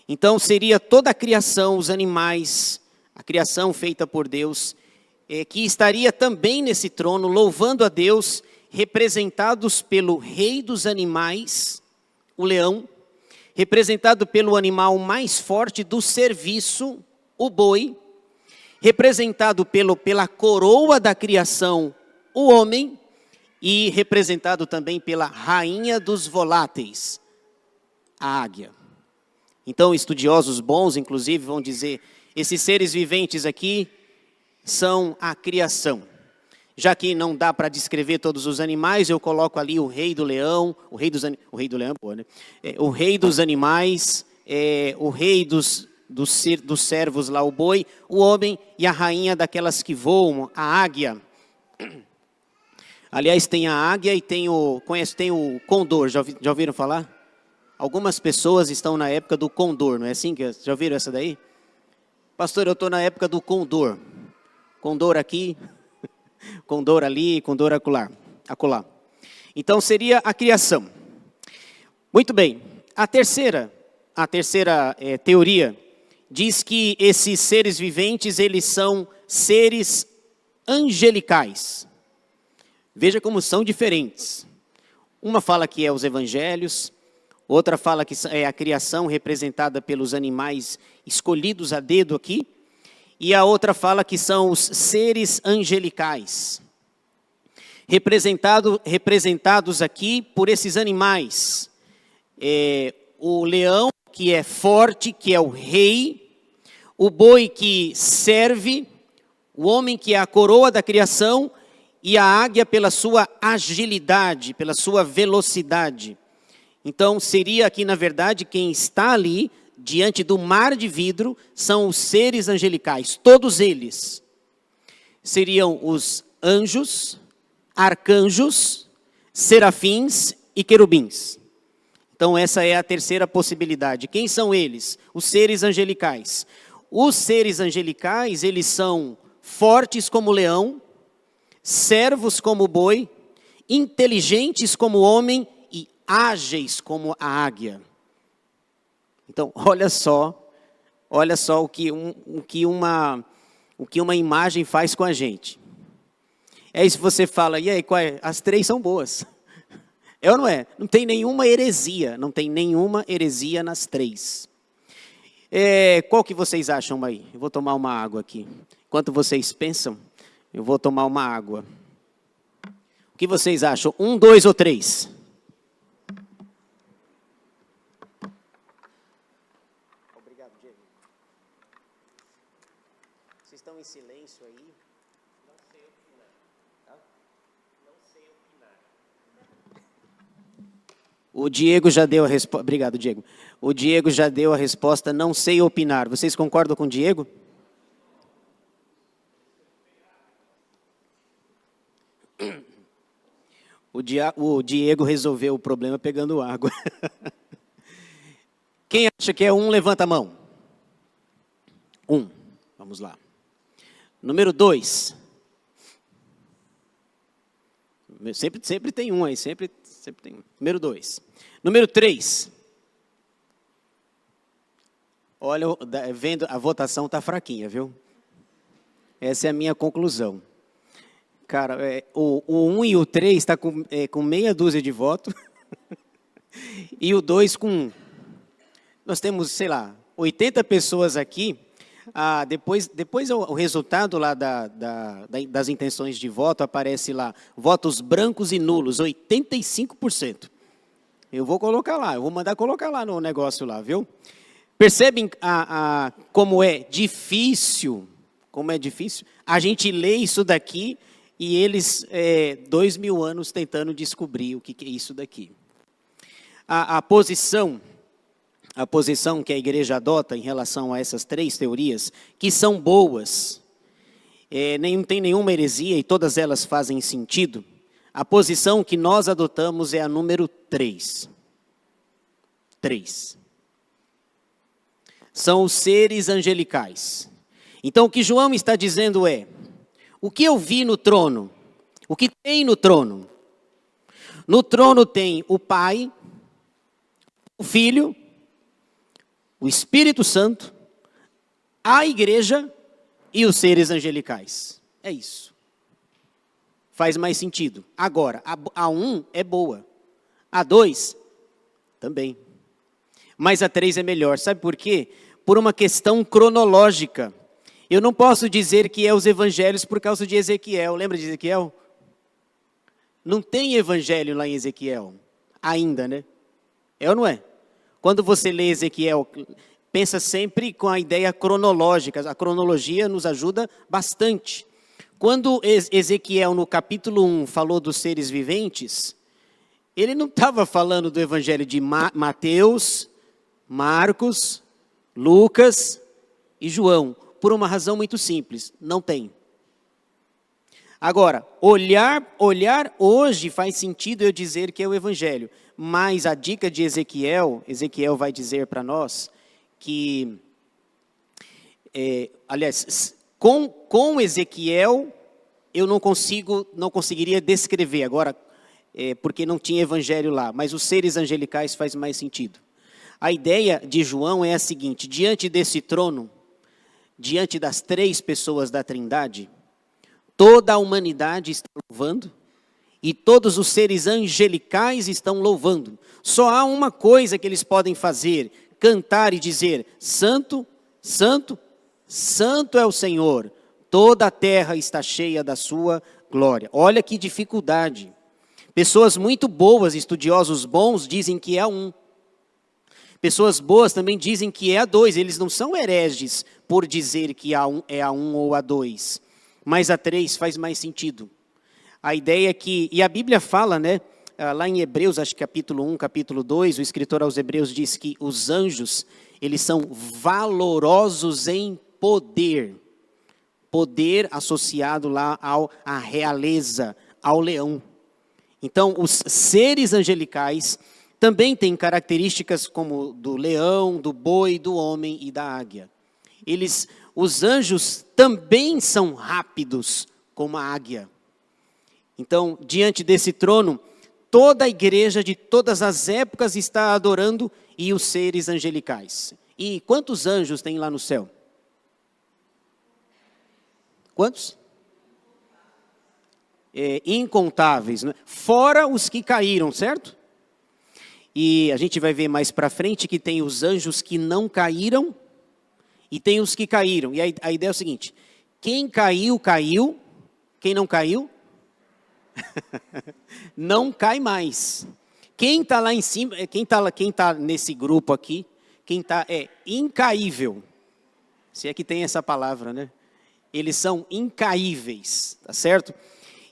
Então seria toda a criação, os animais, a criação feita por Deus, que estaria também nesse trono, louvando a Deus, representados pelo rei dos animais, o leão, representado pelo animal mais forte do serviço, o boi, representado pela coroa da criação, o homem, e representado também pela rainha dos voláteis, a águia. Então, estudiosos bons, inclusive, vão dizer, esses seres viventes aqui são a criação. Já que não dá para descrever todos os animais, eu coloco ali o rei do leão, o rei dos animais, o rei dos servos lá, o boi, o homem e a rainha daquelas que voam, a águia. Aliás, tem a águia e tem o condor, já ouviram falar? Algumas pessoas estão na época do condor, não é assim? Já ouviram essa daí? Pastor, eu estou na época do condor. Condor aqui, condor ali, condor acolá. Então seria a criação. Muito bem. A terceira teoria diz que esses seres viventes, eles são seres angelicais. Veja como são diferentes. Uma fala que é os evangelhos, outra fala que é a criação representada pelos animais escolhidos a dedo aqui. e a outra fala que são os seres angelicais. Representados aqui por esses animais. O leão, que é forte, que é o rei, o boi que serve, o homem que é a coroa da criação, e a águia pela sua agilidade, pela sua velocidade. Então, seria aqui, na verdade, quem está ali, diante do mar de vidro, são os seres angelicais. Todos eles seriam os anjos, arcanjos, serafins e querubins. Então, essa é a terceira possibilidade. Quem são eles? Os seres angelicais. Os seres angelicais, eles são fortes como o leão, servos como o boi, inteligentes como o homem e ágeis como a águia. Então, olha só o que uma imagem faz com a gente. É isso que você fala, e aí, as três são boas. É ou não é? Não tem nenhuma heresia nas três. Qual que vocês acham aí? Eu vou tomar uma água aqui. Enquanto vocês pensam, eu vou tomar uma água. O que vocês acham? 1, 2 ou 3? Obrigado, Diego. Vocês estão em silêncio aí? Não sei opinar. Tá? Não sei opinar. O Diego já deu a resposta. Obrigado, Diego. O Diego já deu a resposta, não sei opinar. Vocês concordam com o Diego? O Diego resolveu o problema pegando água. Quem acha que é 1, levanta a mão. 1. Vamos lá. Número 2. Sempre tem um aí, sempre tem um. Número 2. Número 3. Olha, vendo, a votação está fraquinha, viu? Essa é a minha conclusão. Cara, o 1 e o 3 está com meia dúzia de votos. E o 2 com... Nós temos, sei lá, 80 pessoas aqui. Depois o resultado lá das intenções de voto aparece lá. Votos brancos e nulos, 85%. Eu vou colocar lá, eu vou mandar colocar lá no negócio lá, viu? Percebem como é difícil a gente ler isso daqui e eles 2000 anos tentando descobrir o que é isso daqui. A posição que a igreja adota em relação a essas três teorias, que são boas, não tem nenhuma heresia e todas elas fazem sentido, a posição que nós adotamos é a número 3. 3. São os seres angelicais. Então, o que João está dizendo é, o que eu vi no trono? O que tem no trono? No trono tem o Pai, o Filho, o Espírito Santo, a igreja e os seres angelicais. É isso. Faz mais sentido. Agora, a 1 é boa. A 2 também. Mas a 3 é melhor. Sabe por quê? Por uma questão cronológica. Eu não posso dizer que é os evangelhos por causa de Ezequiel. Lembra de Ezequiel? Não tem evangelho lá em Ezequiel. Ainda, né? É ou não é? Quando você lê Ezequiel, pensa sempre com a ideia cronológica. A cronologia nos ajuda bastante. Quando Ezequiel, no capítulo 1, falou dos seres viventes, ele não estava falando do evangelho de Mateus, Marcos, Lucas e João, por uma razão muito simples, não tem. Agora, olhar hoje faz sentido eu dizer que é o evangelho, mas a dica de Ezequiel vai dizer para nós que, aliás, com Ezequiel eu não conseguiria descrever agora, porque não tinha evangelho lá, mas os seres angelicais faz mais sentido. A ideia de João é a seguinte: diante desse trono, diante das três pessoas da Trindade, toda a humanidade está louvando e todos os seres angelicais estão louvando. Só há uma coisa que eles podem fazer: cantar e dizer: Santo, Santo, Santo é o Senhor, toda a terra está cheia da sua glória. Olha que dificuldade. Pessoas muito boas, estudiosos bons, dizem que é um. Pessoas boas também dizem que é a dois. Eles não são hereges por dizer que é a um ou a dois. Mas a três faz mais sentido. A ideia é que, e a Bíblia fala, né? Lá em Hebreus, acho que capítulo 1, capítulo 2, o escritor aos Hebreus diz que os anjos, eles são valorosos em poder. Poder associado lá à realeza, ao leão. Então, os seres angelicais também têm características como do leão, do boi, do homem e da águia. Os anjos também são rápidos como a águia. Então, diante desse trono, toda a igreja de todas as épocas está adorando e os seres angelicais. E quantos anjos tem lá no céu? Quantos? Incontáveis, né? Fora os que caíram, certo? E a gente vai ver mais para frente que tem os anjos que não caíram e tem os que caíram. E a ideia é o seguinte: quem caiu, caiu. Quem não caiu, não cai mais. Quem está lá em cima, quem tá nesse grupo aqui, quem está é incaível. Se é que tem essa palavra, né? Eles são incaíveis, tá certo?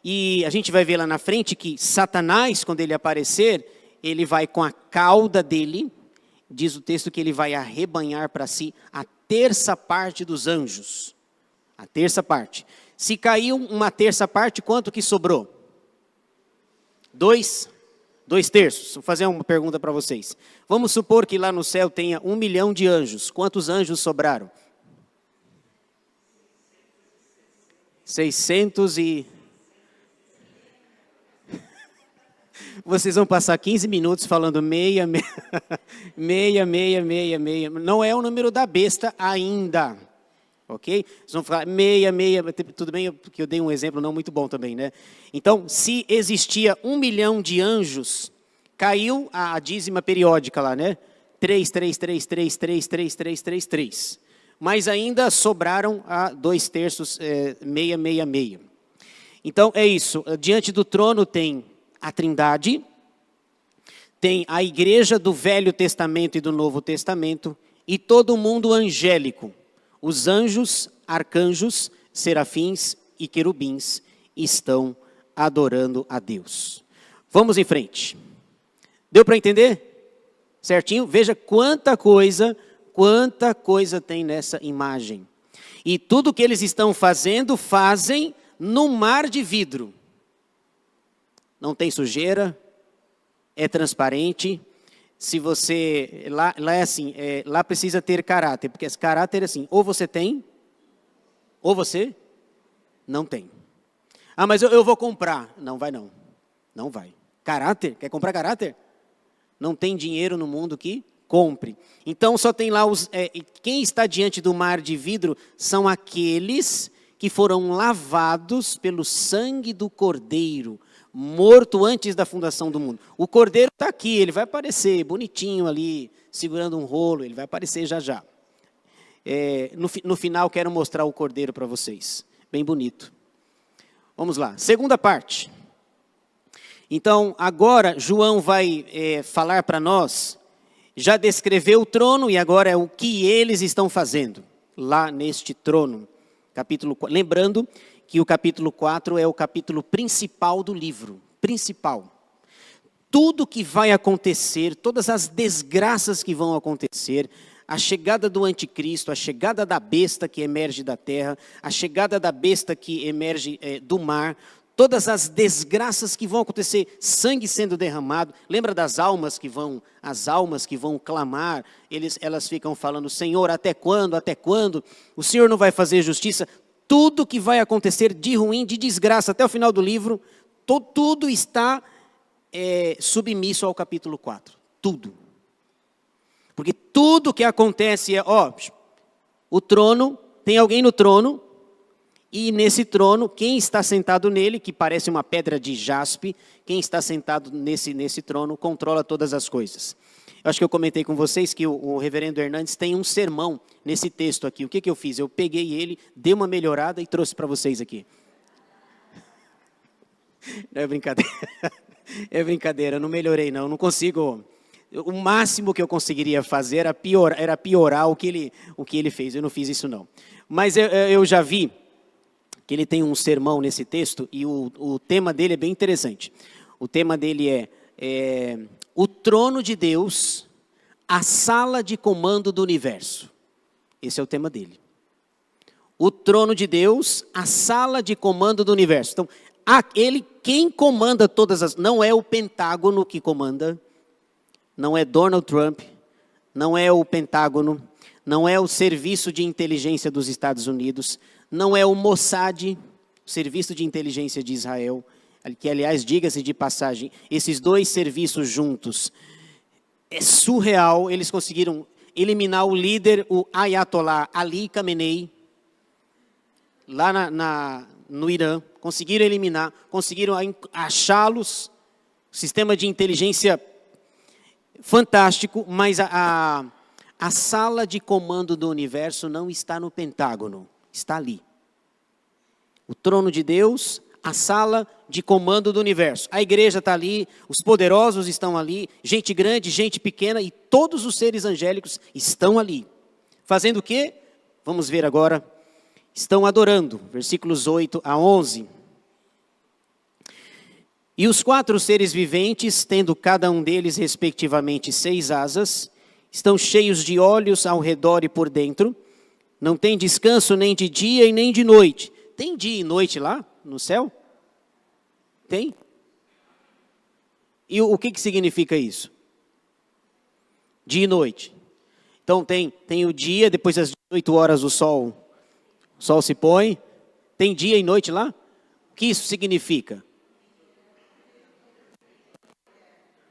E a gente vai ver lá na frente que Satanás, quando ele aparecer, ele vai com a cauda dele, diz o texto que ele vai arrebanhar para si a terça parte dos anjos. A terça parte. Se caiu uma terça parte, quanto que sobrou? 2 terços. Vou fazer uma pergunta para vocês. Vamos supor que lá no céu tenha 1 milhão de anjos. Quantos anjos sobraram? 600 e... Vocês vão passar 15 minutos falando meia. Não é o número da besta ainda. Ok? Vocês vão falar meia. Tudo bem, porque eu dei um exemplo não muito bom também, né? Então, se existia 1 milhão de anjos, caiu a dízima periódica lá, né? 3. Mas ainda sobraram a 2 terços, meia. Então, é isso. Diante do trono tem a Trindade, tem a igreja do Velho Testamento e do Novo Testamento, e todo mundo angélico. Os anjos, arcanjos, serafins e querubins estão adorando a Deus. Vamos em frente. Deu para entender? Certinho? Veja quanta coisa tem nessa imagem. E tudo que eles estão fazendo, fazem no mar de vidro. Não tem sujeira, é transparente. Se você, lá é assim, lá precisa ter caráter, porque esse caráter é assim, ou você tem, ou você não tem. Ah, mas eu vou comprar. Não vai não, não vai. Caráter, quer comprar caráter? Não tem dinheiro no mundo que compre. Então só tem lá, quem está diante do mar de vidro são aqueles que foram lavados pelo sangue do Cordeiro, morto antes da fundação do mundo. O Cordeiro está aqui, ele vai aparecer bonitinho ali, segurando um rolo, ele vai aparecer já. No final quero mostrar o Cordeiro para vocês, bem bonito. Vamos lá, segunda parte. Então agora João vai falar para nós, já descreveu o trono e agora é o que eles estão fazendo lá neste trono. Capítulo 4, lembrando que o capítulo 4 é o capítulo principal do livro. Principal. Tudo que vai acontecer, todas as desgraças que vão acontecer, a chegada do anticristo, a chegada da besta que emerge da terra, a chegada da besta que emerge do mar, todas as desgraças que vão acontecer, sangue sendo derramado. Lembra das almas que vão clamar, elas ficam falando, Senhor, até quando? Até quando? O Senhor não vai fazer justiça? Tudo que vai acontecer de ruim, de desgraça, até o final do livro, tudo está submisso ao capítulo 4. Tudo. Porque tudo que acontece o trono, tem alguém no trono, e nesse trono, quem está sentado nele, que parece uma pedra de jaspe, quem está sentado nesse trono, controla todas as coisas. Eu acho que eu comentei com vocês que o reverendo Hernandes tem um sermão nesse texto aqui. O que eu fiz? Eu peguei ele, dei uma melhorada e trouxe para vocês aqui. Não é brincadeira. É brincadeira, não melhorei não consigo. O máximo que eu conseguiria fazer era piorar o que ele fez. Eu não fiz isso não. Mas eu já vi que ele tem um sermão nesse texto e o tema dele é bem interessante. O tema dele é o trono de Deus, a sala de comando do universo. Esse é o tema dele. O trono de Deus, a sala de comando do universo. Então, quem comanda todas as... Não é o Pentágono que comanda, não é Donald Trump, não é o Pentágono, não é o Serviço de Inteligência dos Estados Unidos, não é o Mossad, Serviço de Inteligência de Israel, que, aliás, diga-se de passagem, esses dois serviços juntos, é surreal. Eles conseguiram eliminar o líder, o Ayatollah Ali Khamenei, lá no Irã, conseguiram eliminar, conseguiram achá-los, sistema de inteligência fantástico, mas a sala de comando do universo não está no Pentágono, está ali. O trono de Deus, a sala de comando do universo. A igreja está ali, os poderosos estão ali, gente grande, gente pequena, e todos os seres angélicos estão ali. Fazendo o quê? Vamos ver agora. Estão adorando, versículos 8 a 11. E os 4 seres viventes, tendo cada um deles respectivamente 6 asas, estão cheios de olhos ao redor e por dentro, não tem descanso nem de dia e nem de noite. Tem dia e noite lá no céu? Tem? E o que significa isso? Dia e noite. Então tem o dia, depois das 18 horas o sol se põe. Tem dia e noite lá? O que isso significa?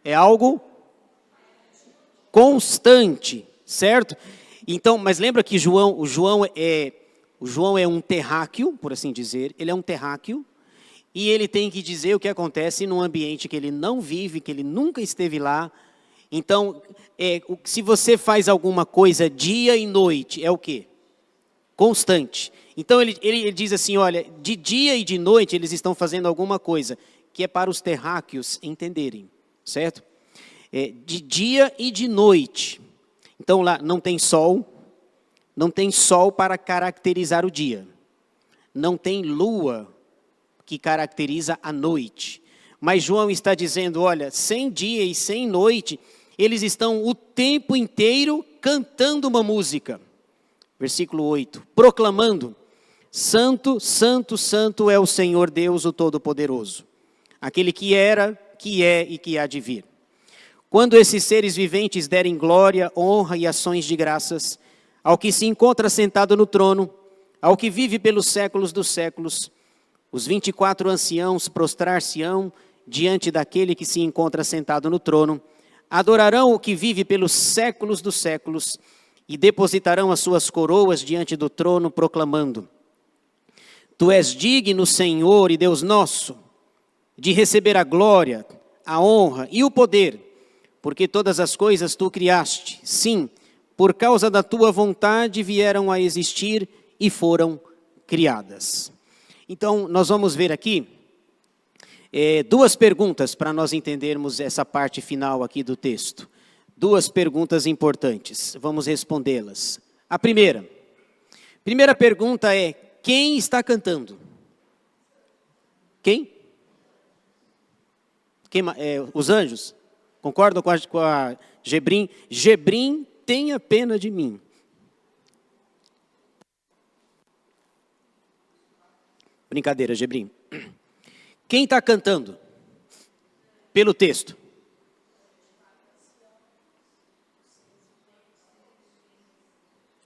É algo constante, certo? Então, mas lembra que o João é um terráqueo, por assim dizer. Ele é um terráqueo e ele tem que dizer o que acontece num ambiente que ele não vive, que ele nunca esteve lá. Então, se você faz alguma coisa dia e noite, é o quê? Constante. Então ele diz assim, olha, de dia e de noite eles estão fazendo alguma coisa que é para os terráqueos entenderem, certo? De dia e de noite. Então lá não tem sol para caracterizar o dia. Não tem lua que caracteriza a noite. Mas João está dizendo, olha, sem dia e sem noite, eles estão o tempo inteiro cantando uma música. Versículo 8, proclamando, Santo, Santo, Santo é o Senhor Deus, o Todo-Poderoso, aquele que era, que é e que há de vir. Quando esses seres viventes derem glória, honra e ações de graças ao que se encontra sentado no trono, ao que vive pelos séculos dos séculos, os 24 anciãos prostrar-se-ão diante daquele que se encontra sentado no trono, adorarão o que vive pelos séculos dos séculos e depositarão as suas coroas diante do trono, proclamando, Tu és digno, Senhor e Deus nosso, de receber a glória, a honra e o poder, porque todas as coisas Tu criaste. Sim, por causa da Tua vontade vieram a existir e foram criadas. Então, nós vamos ver aqui 2 perguntas para nós entendermos essa parte final aqui do texto. 2 perguntas importantes, vamos respondê-las. A primeira pergunta é, quem está cantando? Quem? Os anjos? Concordam com a Gebrim? Gebrim, tenha pena de mim. Brincadeira, Gebrim. Quem está cantando? Pelo texto.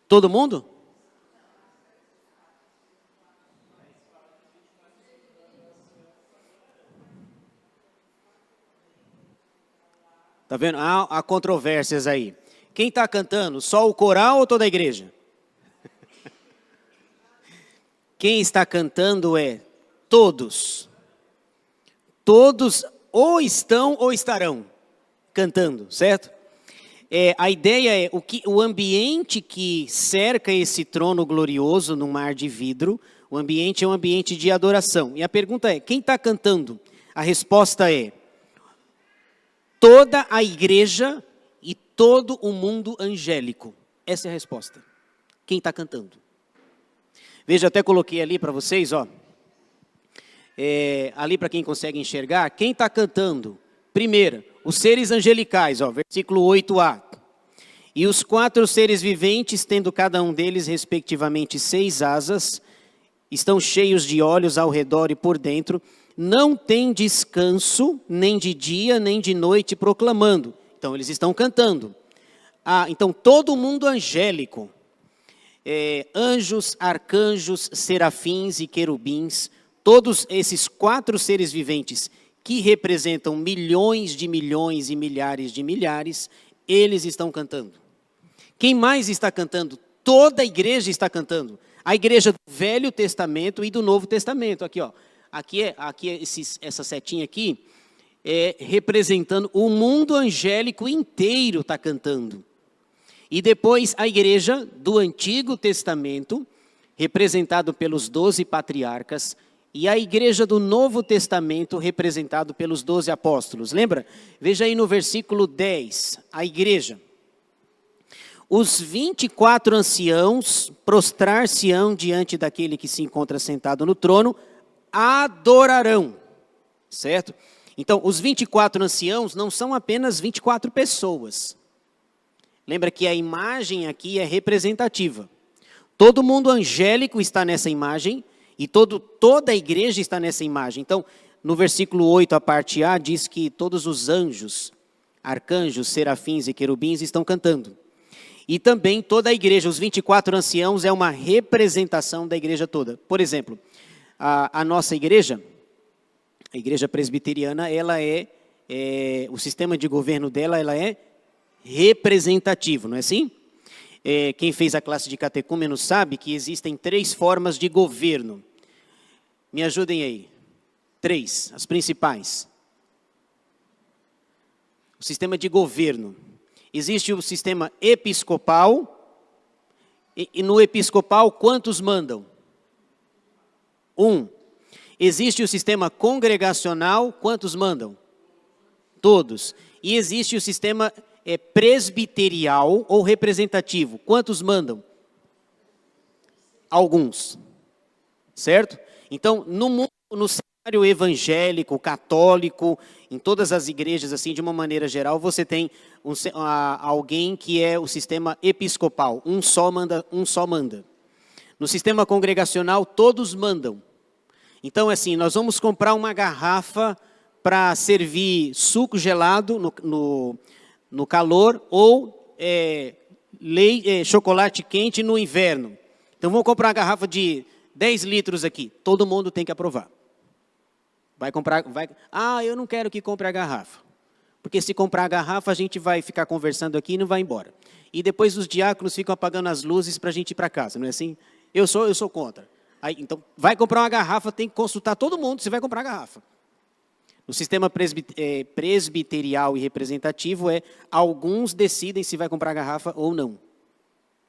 Todo mundo? Está vendo? Há controvérsias aí. Quem está cantando? Só o coral ou toda a igreja? Quem está cantando é todos. Todos ou estão ou estarão cantando, certo? A ideia é o ambiente que cerca esse trono glorioso no mar de vidro, o ambiente é um ambiente de adoração. E a pergunta é, quem está cantando? A resposta é, toda a igreja e todo o mundo angélico. Essa é a resposta. Quem está cantando? Veja, até coloquei ali para vocês, ó. Ali para quem consegue enxergar, quem está cantando? Primeiro, os seres angelicais, ó, versículo 8a. E os 4 seres viventes, tendo cada um deles, respectivamente, 6 asas, estão cheios de olhos ao redor e por dentro, não têm descanso, nem de dia, nem de noite, proclamando. Então, eles estão cantando. Então, todo mundo angélico, anjos, arcanjos, serafins e querubins, todos esses 4 seres viventes que representam milhões de milhões e milhares de milhares, eles estão cantando. Quem mais está cantando? Toda a igreja está cantando. A igreja do Velho Testamento e do Novo Testamento. Aqui, ó. Essa setinha aqui é representando o mundo angélico inteiro está cantando. E depois a igreja do Antigo Testamento, representado pelos 12 patriarcas, e a igreja do Novo Testamento, representado pelos 12 apóstolos. Lembra? Veja aí no versículo 10, a igreja. Os 24 anciãos prostrar-se-ão diante daquele que se encontra sentado no trono, adorarão. Certo? Então, os 24 anciãos não são apenas 24 pessoas. Lembra que a imagem aqui é representativa. Todo mundo angélico está nessa imagem, e toda a igreja está nessa imagem. Então, no versículo 8, a parte A, diz que todos os anjos, arcanjos, serafins e querubins estão cantando. E também toda a igreja, os 24 anciãos, é uma representação da igreja toda. Por exemplo, a nossa igreja, a igreja presbiteriana, ela o sistema de governo dela, ela é representativo, não é assim? Quem fez a classe de catecúmeno sabe que existem 3 formas de governo. Me ajudem aí. 3, as principais. O sistema de governo. Existe o sistema episcopal. E no episcopal, quantos mandam? 1. Existe o sistema congregacional. Quantos mandam? Todos. E existe o sistema presbiterial ou representativo. Quantos mandam? Alguns. Certo? Então, no cenário evangélico, católico, em todas as igrejas, assim, de uma maneira geral, você tem alguém que é o sistema episcopal. Um só manda. No sistema congregacional, todos mandam. Então, assim, nós vamos comprar uma garrafa para servir suco gelado no calor ou chocolate quente no inverno. Então, vamos comprar uma garrafa de 10 litros aqui. Todo mundo tem que aprovar. Eu não quero que compre a garrafa. Porque se comprar a garrafa, a gente vai ficar conversando aqui e não vai embora. E depois os diáconos ficam apagando as luzes para a gente ir para casa, não é assim? Eu sou contra. Então, vai comprar uma garrafa, tem que consultar todo mundo se vai comprar a garrafa. No sistema presbiterial e representativo, alguns decidem se vai comprar a garrafa ou não,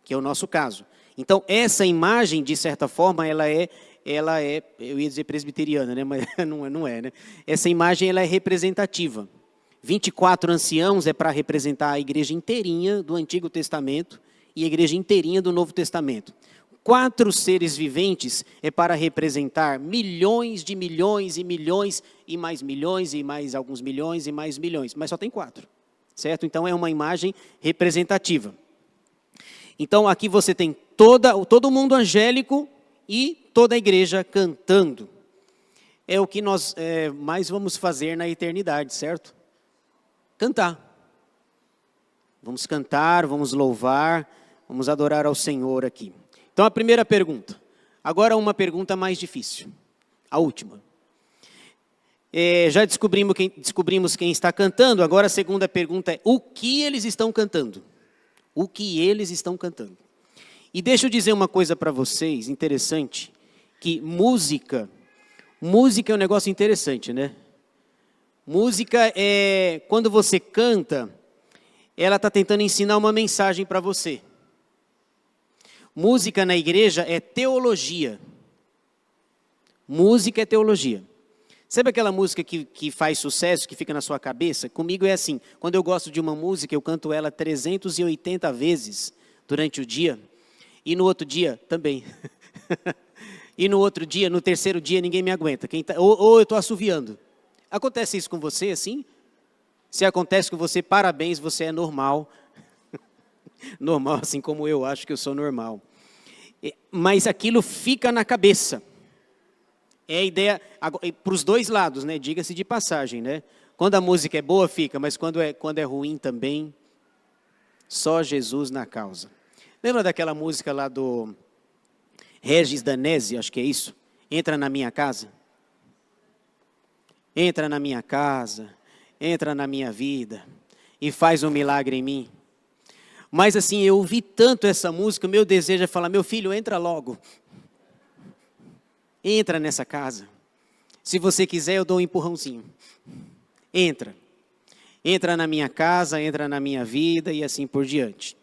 que é o nosso caso. Então, essa imagem, de certa forma, ela é, eu ia dizer presbiteriana, né? Mas não é, né? Essa imagem ela é representativa. 24 anciãos é para representar a igreja inteirinha do Antigo Testamento e a igreja inteirinha do Novo Testamento. 4 seres viventes é para representar milhões de milhões e milhões, e mais alguns milhões e mais milhões, mas só tem 4, certo? Então é uma imagem representativa. Então aqui você tem todo mundo angélico e toda a igreja cantando. É o que nós mais vamos fazer na eternidade, certo? Cantar. Vamos cantar, vamos louvar, vamos adorar ao Senhor aqui. Então, a primeira pergunta. Agora, uma pergunta mais difícil. A última. Já descobrimos quem está cantando. Agora, a segunda pergunta é: o que eles estão cantando? O que eles estão cantando? E deixa eu dizer uma coisa para vocês, interessante, que música é um negócio interessante, né? Música quando você canta, ela está tentando ensinar uma mensagem para você. Música na igreja é teologia. Música é teologia. Sabe aquela música que faz sucesso, que fica na sua cabeça? Comigo é assim, quando eu gosto de uma música, eu canto ela 380 vezes durante o dia, e no outro dia também. E no outro dia, no terceiro dia, ninguém me aguenta. Ou eu estou assoviando. Acontece isso com você, assim? Se acontece com você, parabéns, você é normal. Normal, assim como eu acho que eu sou normal. Mas aquilo fica na cabeça. É a ideia, para os dois lados, né? Diga-se de passagem, né? Quando a música é boa, fica, mas quando é ruim também, só Jesus na causa. Lembra daquela música lá do Regis Danese, acho que é isso? Entra na minha casa. Entra na minha casa, entra na minha vida e faz um milagre em mim. Mas assim, eu ouvi tanto essa música, o meu desejo é falar, meu filho, entra logo. Entra nessa casa. Se você quiser, eu dou um empurrãozinho. Entra. Entra na minha casa, entra na minha vida e assim por diante.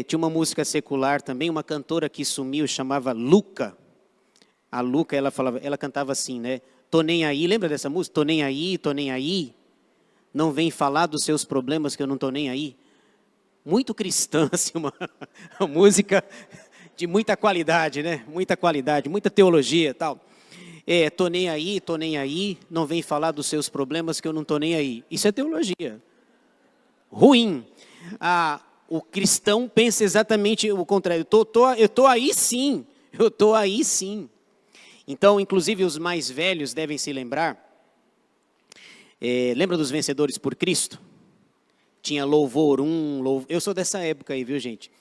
Tinha uma música secular também, uma cantora que sumiu, chamava Luca. A Luca, ela cantava assim, né? Tô nem aí, lembra dessa música? Tô nem aí. Não vem falar dos seus problemas que eu não tô nem aí. Muito cristã, assim, uma música de muita qualidade, né? Muita qualidade, muita teologia e tal. Tô nem aí, não vem falar dos seus problemas que eu não tô nem aí. Isso é teologia. Ruim. O cristão pensa exatamente o contrário. Eu tô aí sim. Então, inclusive, os mais velhos devem se lembrar. Lembra dos Vencedores por Cristo? Tinha louvor 1, eu sou dessa época aí, viu, gente?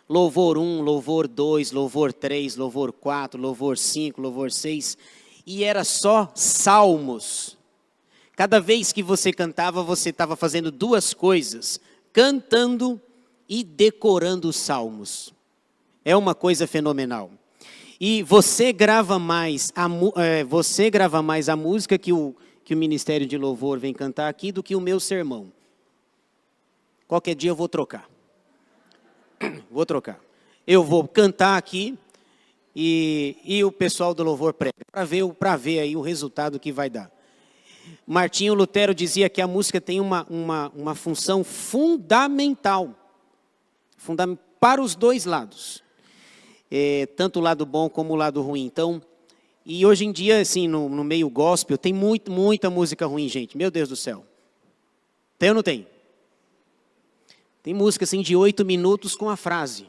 Louvor 1, louvor 2, louvor 3, louvor 4, louvor 5, louvor 6. E era só salmos. Cada vez que você cantava, você estava fazendo duas coisas. Cantando e decorando os salmos. É uma coisa fenomenal. E você grava mais a música que o Ministério de Louvor vem cantar aqui do que o meu sermão. Qualquer dia eu vou trocar. Eu vou cantar aqui e o pessoal do louvor prega, para ver aí o resultado que vai dar. Martinho Lutero dizia que a música tem uma função fundamental para os dois lados. Tanto o lado bom como o lado ruim. Então, e hoje em dia, assim, no meio gospel, tem muita música ruim, gente. Meu Deus do céu. Tem ou não tem? Tem música assim de 8 minutos com a frase.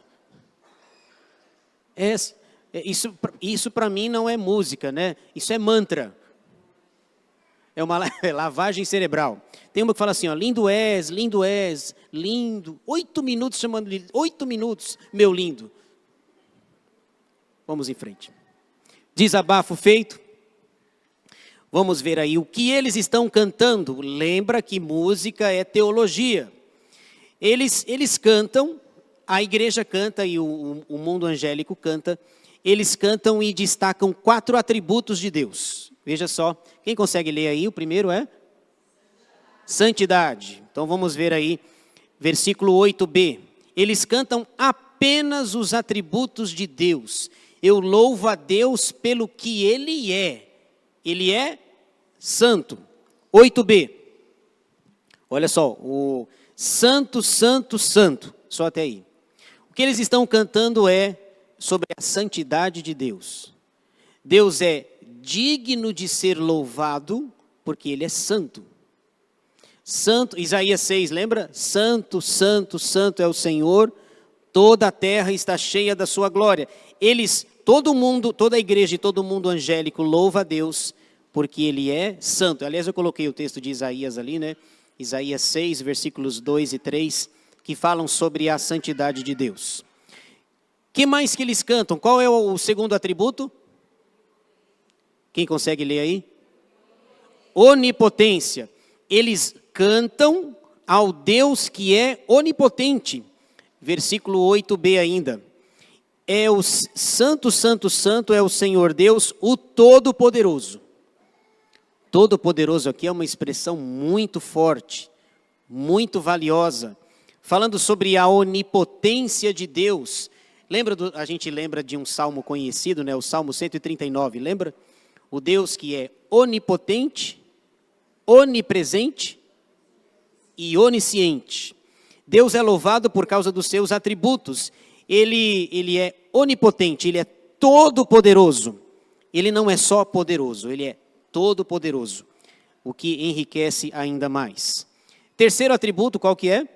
Isso para mim não é música, né? Isso é mantra. É uma lavagem cerebral. Tem uma que fala assim, ó, lindo és, lindo. 8 minutos chamando de 8 minutos, meu lindo. Vamos em frente. Desabafo feito. Vamos ver aí o que eles estão cantando. Lembra que música é teologia. Eles cantam, a igreja canta e o mundo angélico canta. Eles cantam e destacam 4 atributos de Deus. Veja só, quem consegue ler aí? O primeiro é santidade. Então vamos ver aí, versículo 8b. Eles cantam apenas os atributos de Deus. Eu louvo a Deus pelo que Ele é. Ele é santo. 8b. Olha só, o santo, santo, santo. Só até aí. O que eles estão cantando é sobre a santidade de Deus. Deus é digno de ser louvado porque Ele é santo. Santo, Isaías 6, lembra? Santo, santo, santo é o Senhor, toda a terra está cheia da sua glória. Todo mundo, toda a igreja e todo mundo angélico louva a Deus porque Ele é santo. Aliás, eu coloquei o texto de Isaías ali, né? Isaías 6, versículos 2 e 3, que falam sobre a santidade de Deus. Que mais que eles cantam? Qual é o segundo atributo? Quem consegue ler aí? Onipotência. Eles cantam ao Deus que é onipotente. Versículo 8b ainda. É o santo, santo, santo é o Senhor Deus, o Todo-Poderoso. Todo-Poderoso aqui é uma expressão muito forte, muito valiosa. falando sobre a onipotência de Deus. A gente lembra de um salmo conhecido, né? O Salmo 139, lembra? O Deus que é onipotente, onipresente e onisciente. Deus é louvado por causa dos seus atributos. Ele é onipotente, ele é todo-poderoso. Ele não é só poderoso, ele é todo-poderoso, o que enriquece ainda mais. Terceiro atributo, qual que é?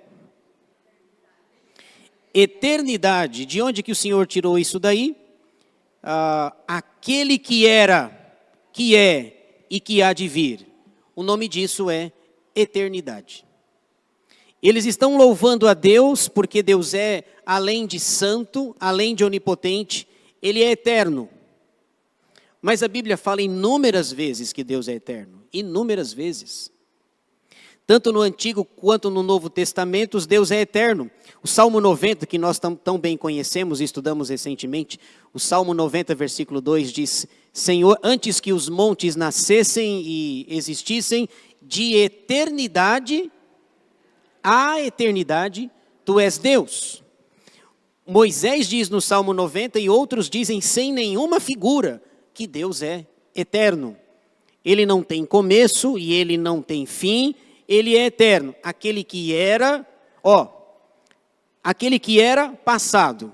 Eternidade. De onde que o Senhor tirou isso daí? Aquele que era, que é e que há de vir. O nome disso é eternidade. Eles estão louvando a Deus porque Deus é, além de santo, além de onipotente, Ele é eterno. Mas a Bíblia fala inúmeras vezes que Deus é eterno. Inúmeras vezes. Tanto no Antigo quanto no Novo Testamento, Deus é eterno. O Salmo 90, que nós tão bem conhecemos e estudamos recentemente, o Salmo 90, versículo 2 diz: Senhor, antes que os montes nascessem e existissem, de eternidade a eternidade, tu és Deus. Moisés diz no Salmo 90 e outros dizem sem nenhuma figura que Deus é eterno. Ele não tem começo e ele não tem fim, ele é eterno. Aquele que era passado,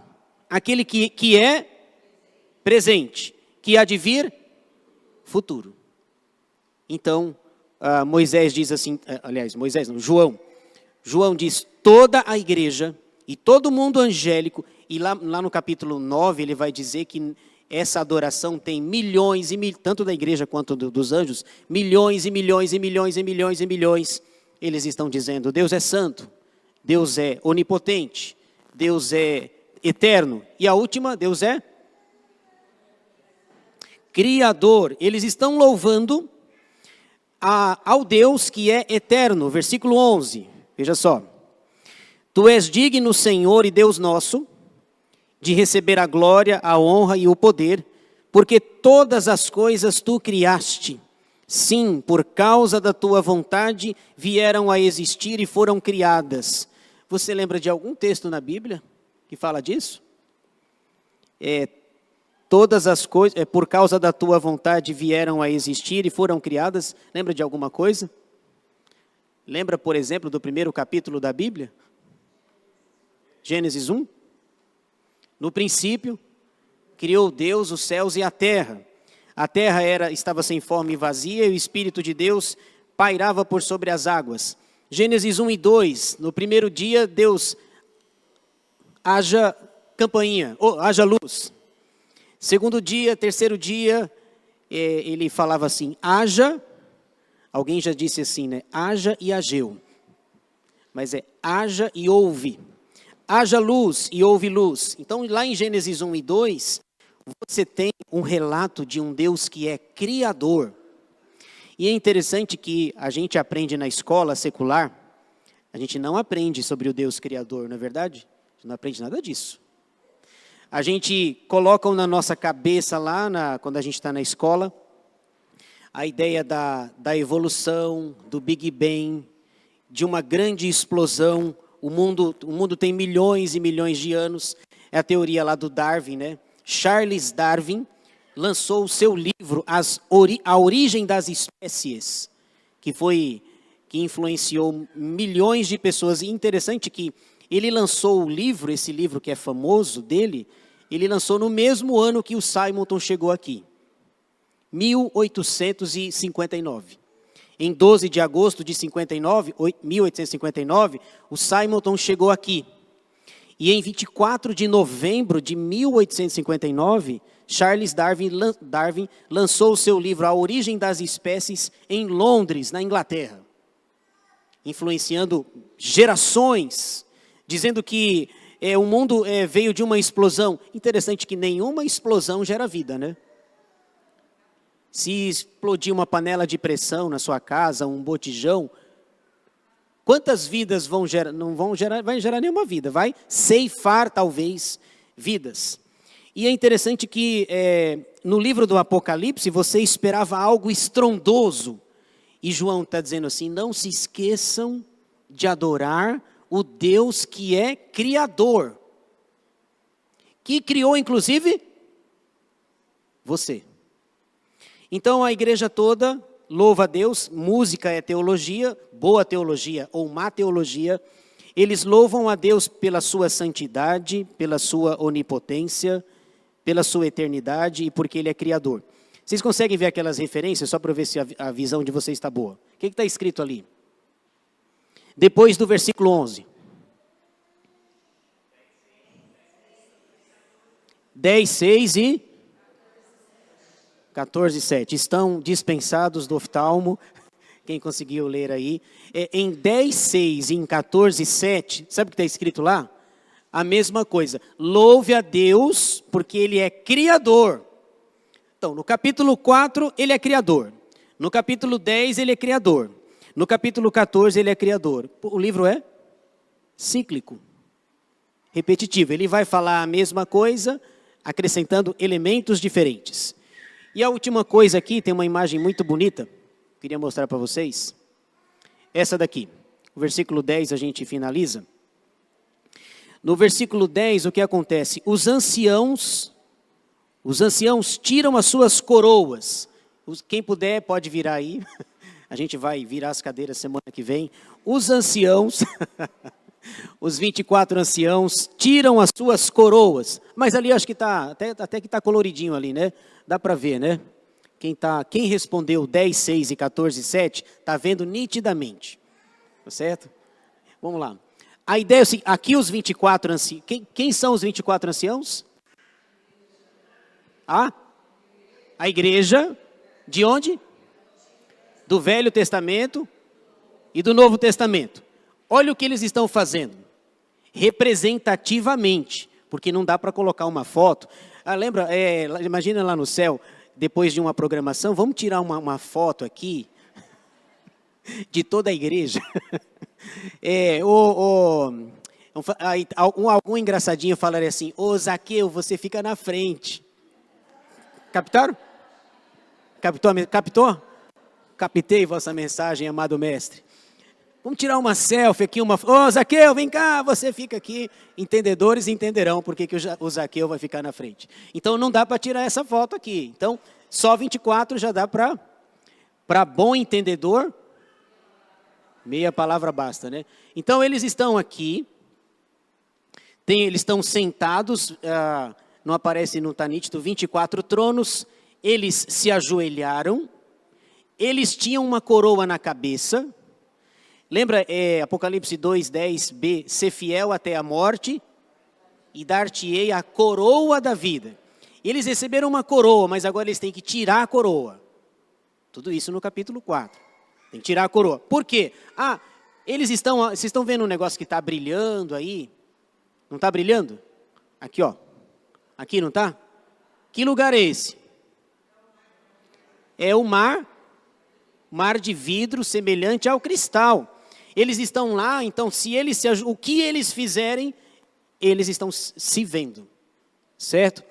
aquele que é presente, que há de vir futuro. Então, Moisés diz assim, João diz, toda a igreja e todo mundo angélico, e lá no capítulo 9 ele vai dizer que essa adoração tem milhões e milhões, tanto da igreja quanto dos anjos, milhões e milhões e milhões e milhões e milhões. Eles estão dizendo, Deus é santo, Deus é onipotente, Deus é eterno. E a última, Deus é Criador. Eles estão louvando ao Deus que é eterno. Versículo 11, veja só. Tu és digno, Senhor e Deus nosso, de receber a glória, a honra e o poder, porque todas as coisas tu criaste. Sim, por causa da tua vontade vieram a existir e foram criadas. Você lembra de algum texto na Bíblia que fala disso? Todas as coisas, por causa da tua vontade vieram a existir e foram criadas. Lembra de alguma coisa? Lembra, por exemplo, do primeiro capítulo da Bíblia? Gênesis 1? No princípio, criou Deus os céus e a terra. A terra estava sem forma e vazia, e o Espírito de Deus pairava por sobre as águas. Gênesis 1 e 2, no primeiro dia, Deus, haja campainha, haja luz. Segundo dia, terceiro dia, ele falava assim, haja, alguém já disse assim, né? Haja e ageu. Mas haja e ouve. Haja luz e houve luz. Então, lá em Gênesis 1 e 2, você tem um relato de um Deus que é criador. E é interessante que a gente aprende na escola secular, a gente não aprende sobre o Deus criador, não é verdade? A gente não aprende nada disso. A gente coloca na nossa cabeça lá, quando a gente está na escola, a ideia da evolução, do Big Bang, de uma grande explosão. O mundo tem milhões e milhões de anos. É a teoria lá do Darwin, né? Charles Darwin lançou o seu livro A Origem das Espécies, que influenciou milhões de pessoas. E interessante que ele lançou esse livro que é famoso dele, ele lançou no mesmo ano que o Simonton chegou aqui, 1859. Em 12 de agosto de 1859, o Simonton chegou aqui. E em 24 de novembro de 1859, Charles Darwin lançou o seu livro A Origem das Espécies em Londres, na Inglaterra. Influenciando gerações, dizendo que o mundo veio de uma explosão. Interessante que nenhuma explosão gera vida, né? Se explodir uma panela de pressão na sua casa, um botijão, quantas vidas vão gerar? Não vai gerar nenhuma vida, vai ceifar talvez vidas. E é interessante que no livro do Apocalipse você esperava algo estrondoso. E João está dizendo assim, não se esqueçam de adorar o Deus que é criador, que criou inclusive você. Então a igreja toda louva a Deus, música é teologia, boa teologia ou má teologia. Eles louvam a Deus pela sua santidade, pela sua onipotência, pela sua eternidade e porque Ele é criador. Vocês conseguem ver aquelas referências, só para ver se a visão de vocês está boa? O que está escrito ali? Depois do versículo 11. 10, 6 e 14, 7. Estão dispensados do oftalmo. Quem conseguiu ler aí. Em 10, 6 e em 14, 7, sabe o que está escrito lá? A mesma coisa. Louve a Deus porque Ele é criador. Então, no capítulo 4, Ele é criador. No capítulo 10, Ele é criador. No capítulo 14, Ele é criador. O livro é cíclico, repetitivo. Ele vai falar a mesma coisa, acrescentando elementos diferentes. E a última coisa aqui, tem uma imagem muito bonita, queria mostrar para vocês. Essa daqui, o versículo 10 a gente finaliza. No versículo 10 o que acontece? Os anciãos tiram as suas coroas. Quem puder pode virar aí, a gente vai virar as cadeiras semana que vem. Os anciãos, os 24 anciãos tiram as suas coroas. Mas ali acho que está, até que está coloridinho ali, né? Dá para ver, né? Quem respondeu 10, 6 e 14, 7, está vendo nitidamente. Tá certo? Vamos lá. A ideia é assim, aqui os 24 anciãos. Quem são os 24 anciãos? A igreja. De onde? Do Velho Testamento e do Novo Testamento. Olha o que eles estão fazendo. Representativamente. Porque não dá para colocar uma foto. Lembra, imagina lá no céu, depois de uma programação, vamos tirar uma foto aqui de toda a igreja. Algum engraçadinho falaria assim, ô Zaqueu, você fica na frente. Captaram? Captou? Captei vossa mensagem, amado mestre. Vamos tirar uma selfie aqui, ô Zaqueu, vem cá, você fica aqui. Entendedores entenderão por que o Zaqueu vai ficar na frente. Então não dá para tirar essa foto aqui. Então só 24 já dá para bom entendedor. Meia palavra basta, né? Então eles estão aqui, eles estão sentados, não aparece, não está nítido, 24 tronos, eles se ajoelharam, eles tinham uma coroa na cabeça. Lembra Apocalipse 2, 10b, ser fiel até a morte e dar-te-ei a coroa da vida. Eles receberam uma coroa, mas agora eles têm que tirar a coroa. Tudo isso no capítulo 4. Tem que tirar a coroa. Por quê? Vocês estão vendo um negócio que está brilhando aí? Não está brilhando? Aqui, ó. Aqui, não está? Que lugar é esse? É o mar de vidro semelhante ao cristal. Eles estão lá, então, o que eles fizerem, eles estão se vendo. Certo?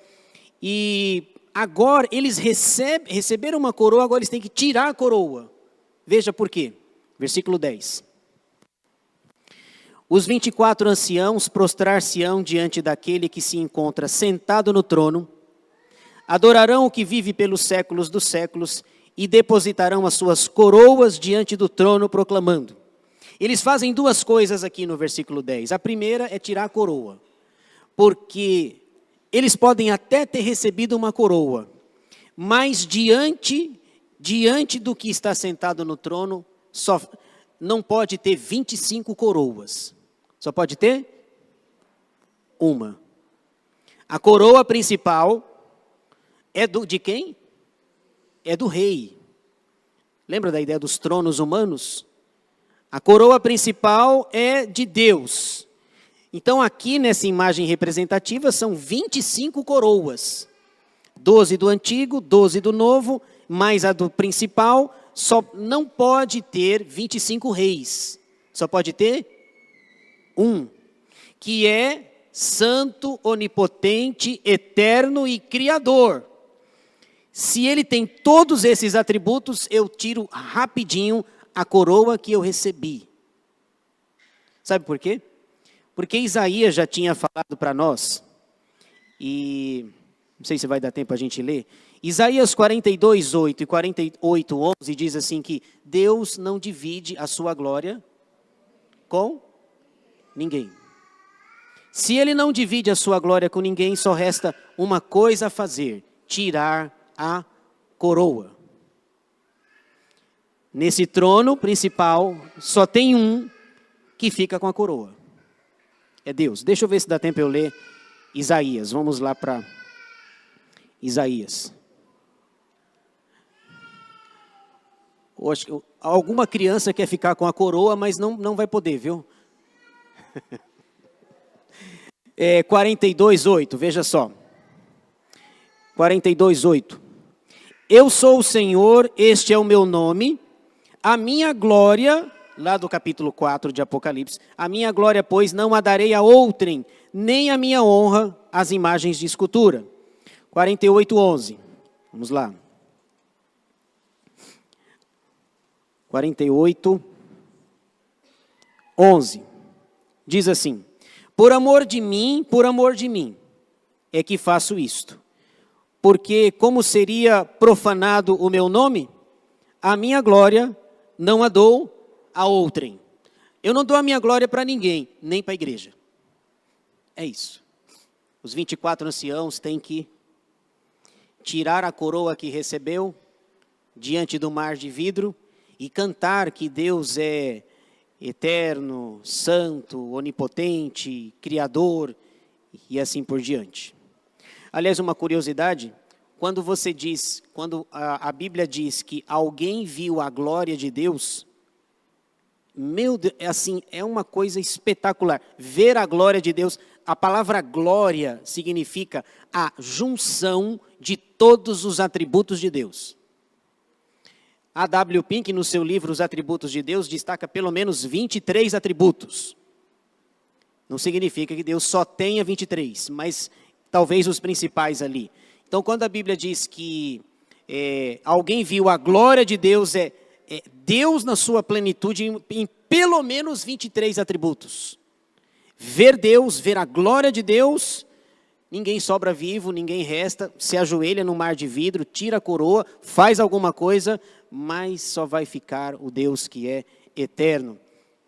E agora, eles receberam uma coroa, agora eles têm que tirar a coroa. Veja por quê. Versículo 10. Os 24 anciãos prostrar-se-ão diante daquele que se encontra sentado no trono, adorarão o que vive pelos séculos dos séculos e depositarão as suas coroas diante do trono proclamando. Eles fazem duas coisas aqui no versículo 10. A primeira é tirar a coroa, porque eles podem até ter recebido uma coroa, mas diante do que está sentado no trono, só não pode ter 25 coroas. Só pode ter uma. A coroa principal é de quem? É do rei. Lembra da ideia dos tronos humanos? A coroa principal é de Deus. Então aqui nessa imagem representativa são 25 coroas. 12 do antigo, 12 do novo, mais a do principal, só não pode ter 25 reis. Só pode ter um, que é santo, onipotente, eterno e criador. Se ele tem todos esses atributos, eu tiro rapidinho a coroa que eu recebi. Sabe por quê? Porque Isaías já tinha falado para nós, e não sei se vai dar tempo a gente ler. Isaías 42, 8 e 48, 11 diz assim que Deus não divide a sua glória com ninguém. Se ele não divide a sua glória com ninguém, só resta uma coisa a fazer: tirar a coroa. Nesse trono principal, só tem um que fica com a coroa. É Deus. Deixa eu ver se dá tempo eu ler Isaías. Vamos lá para Isaías. Alguma criança quer ficar com a coroa, mas não vai poder, viu? 42, 8, veja só. 42, 8. Eu sou o Senhor, este é o meu nome, a minha glória, lá do capítulo 4 de Apocalipse, a minha glória, pois, não a darei a outrem, nem a minha honra às imagens de escultura. 48, 11. Vamos lá. 48, 11. Diz assim: por amor de mim, é que faço isto. Porque como seria profanado o meu nome, a minha glória não a dou a outrem. Eu não dou a minha glória para ninguém, nem para a igreja. É isso. Os 24 anciãos têm que tirar a coroa que recebeu diante do mar de vidro e cantar que Deus é eterno, santo, onipotente, criador e assim por diante. Aliás, uma curiosidade, quando a Bíblia diz que alguém viu a glória de Deus, meu Deus, é uma coisa espetacular. Ver a glória de Deus, a palavra glória significa a junção de todos os atributos de Deus. A W. Pink, no seu livro Os Atributos de Deus, destaca pelo menos 23 atributos. Não significa que Deus só tenha 23, mas talvez os principais ali. Então, quando a Bíblia diz que alguém viu a glória de Deus, é Deus na sua plenitude em pelo menos 23 atributos. Ver Deus, ver a glória de Deus, ninguém sobra vivo, ninguém resta, se ajoelha no mar de vidro, tira a coroa, faz alguma coisa, mas só vai ficar o Deus que é eterno.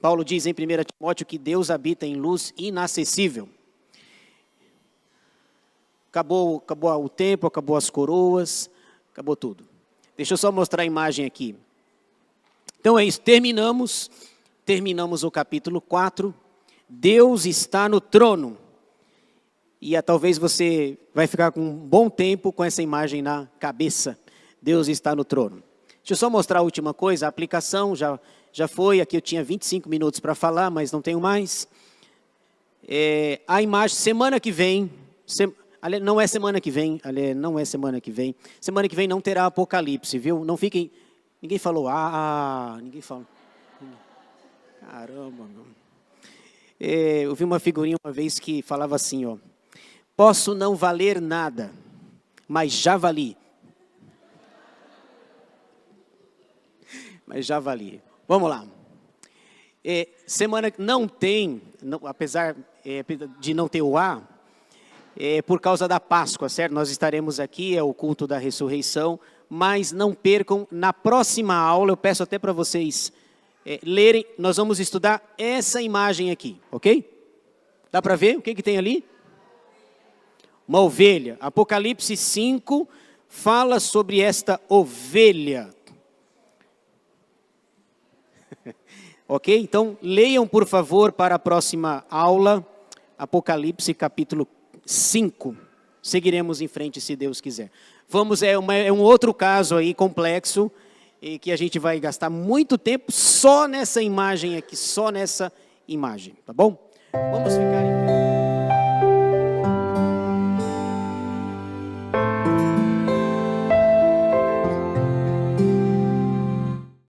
Paulo diz em 1 Timóteo que Deus habita em luz inacessível. Acabou o tempo, acabou as coroas, acabou tudo. Deixa eu só mostrar a imagem aqui. Então é isso, terminamos o capítulo 4. Deus está no trono. E talvez você vai ficar com um bom tempo com essa imagem na cabeça. Deus está no trono. Deixa eu só mostrar a última coisa, a aplicação já foi, aqui eu tinha 25 minutos para falar, mas não tenho mais. A imagem, semana que vem, não é semana que vem, semana que vem não terá Apocalipse, viu? Não fiquem, ninguém falou, ninguém falou. Caramba, meu. Eu vi uma figurinha uma vez que falava assim, ó: posso não valer nada, mas já vali. Mas já vali. Vamos lá. Semana que não tem, apesar de não ter o por causa da Páscoa, certo? Nós estaremos aqui, é o culto da ressurreição, mas não percam, na próxima aula, eu peço até para vocês lerem, nós vamos estudar essa imagem aqui, ok? Dá para ver o que tem ali? Uma ovelha. Apocalipse 5 fala sobre esta ovelha. Ok? Então, leiam, por favor, para a próxima aula, Apocalipse capítulo 5. Seguiremos em frente, se Deus quiser. É um outro caso aí, complexo, e que a gente vai gastar muito tempo só nessa imagem aqui, tá bom? Vamos ficar em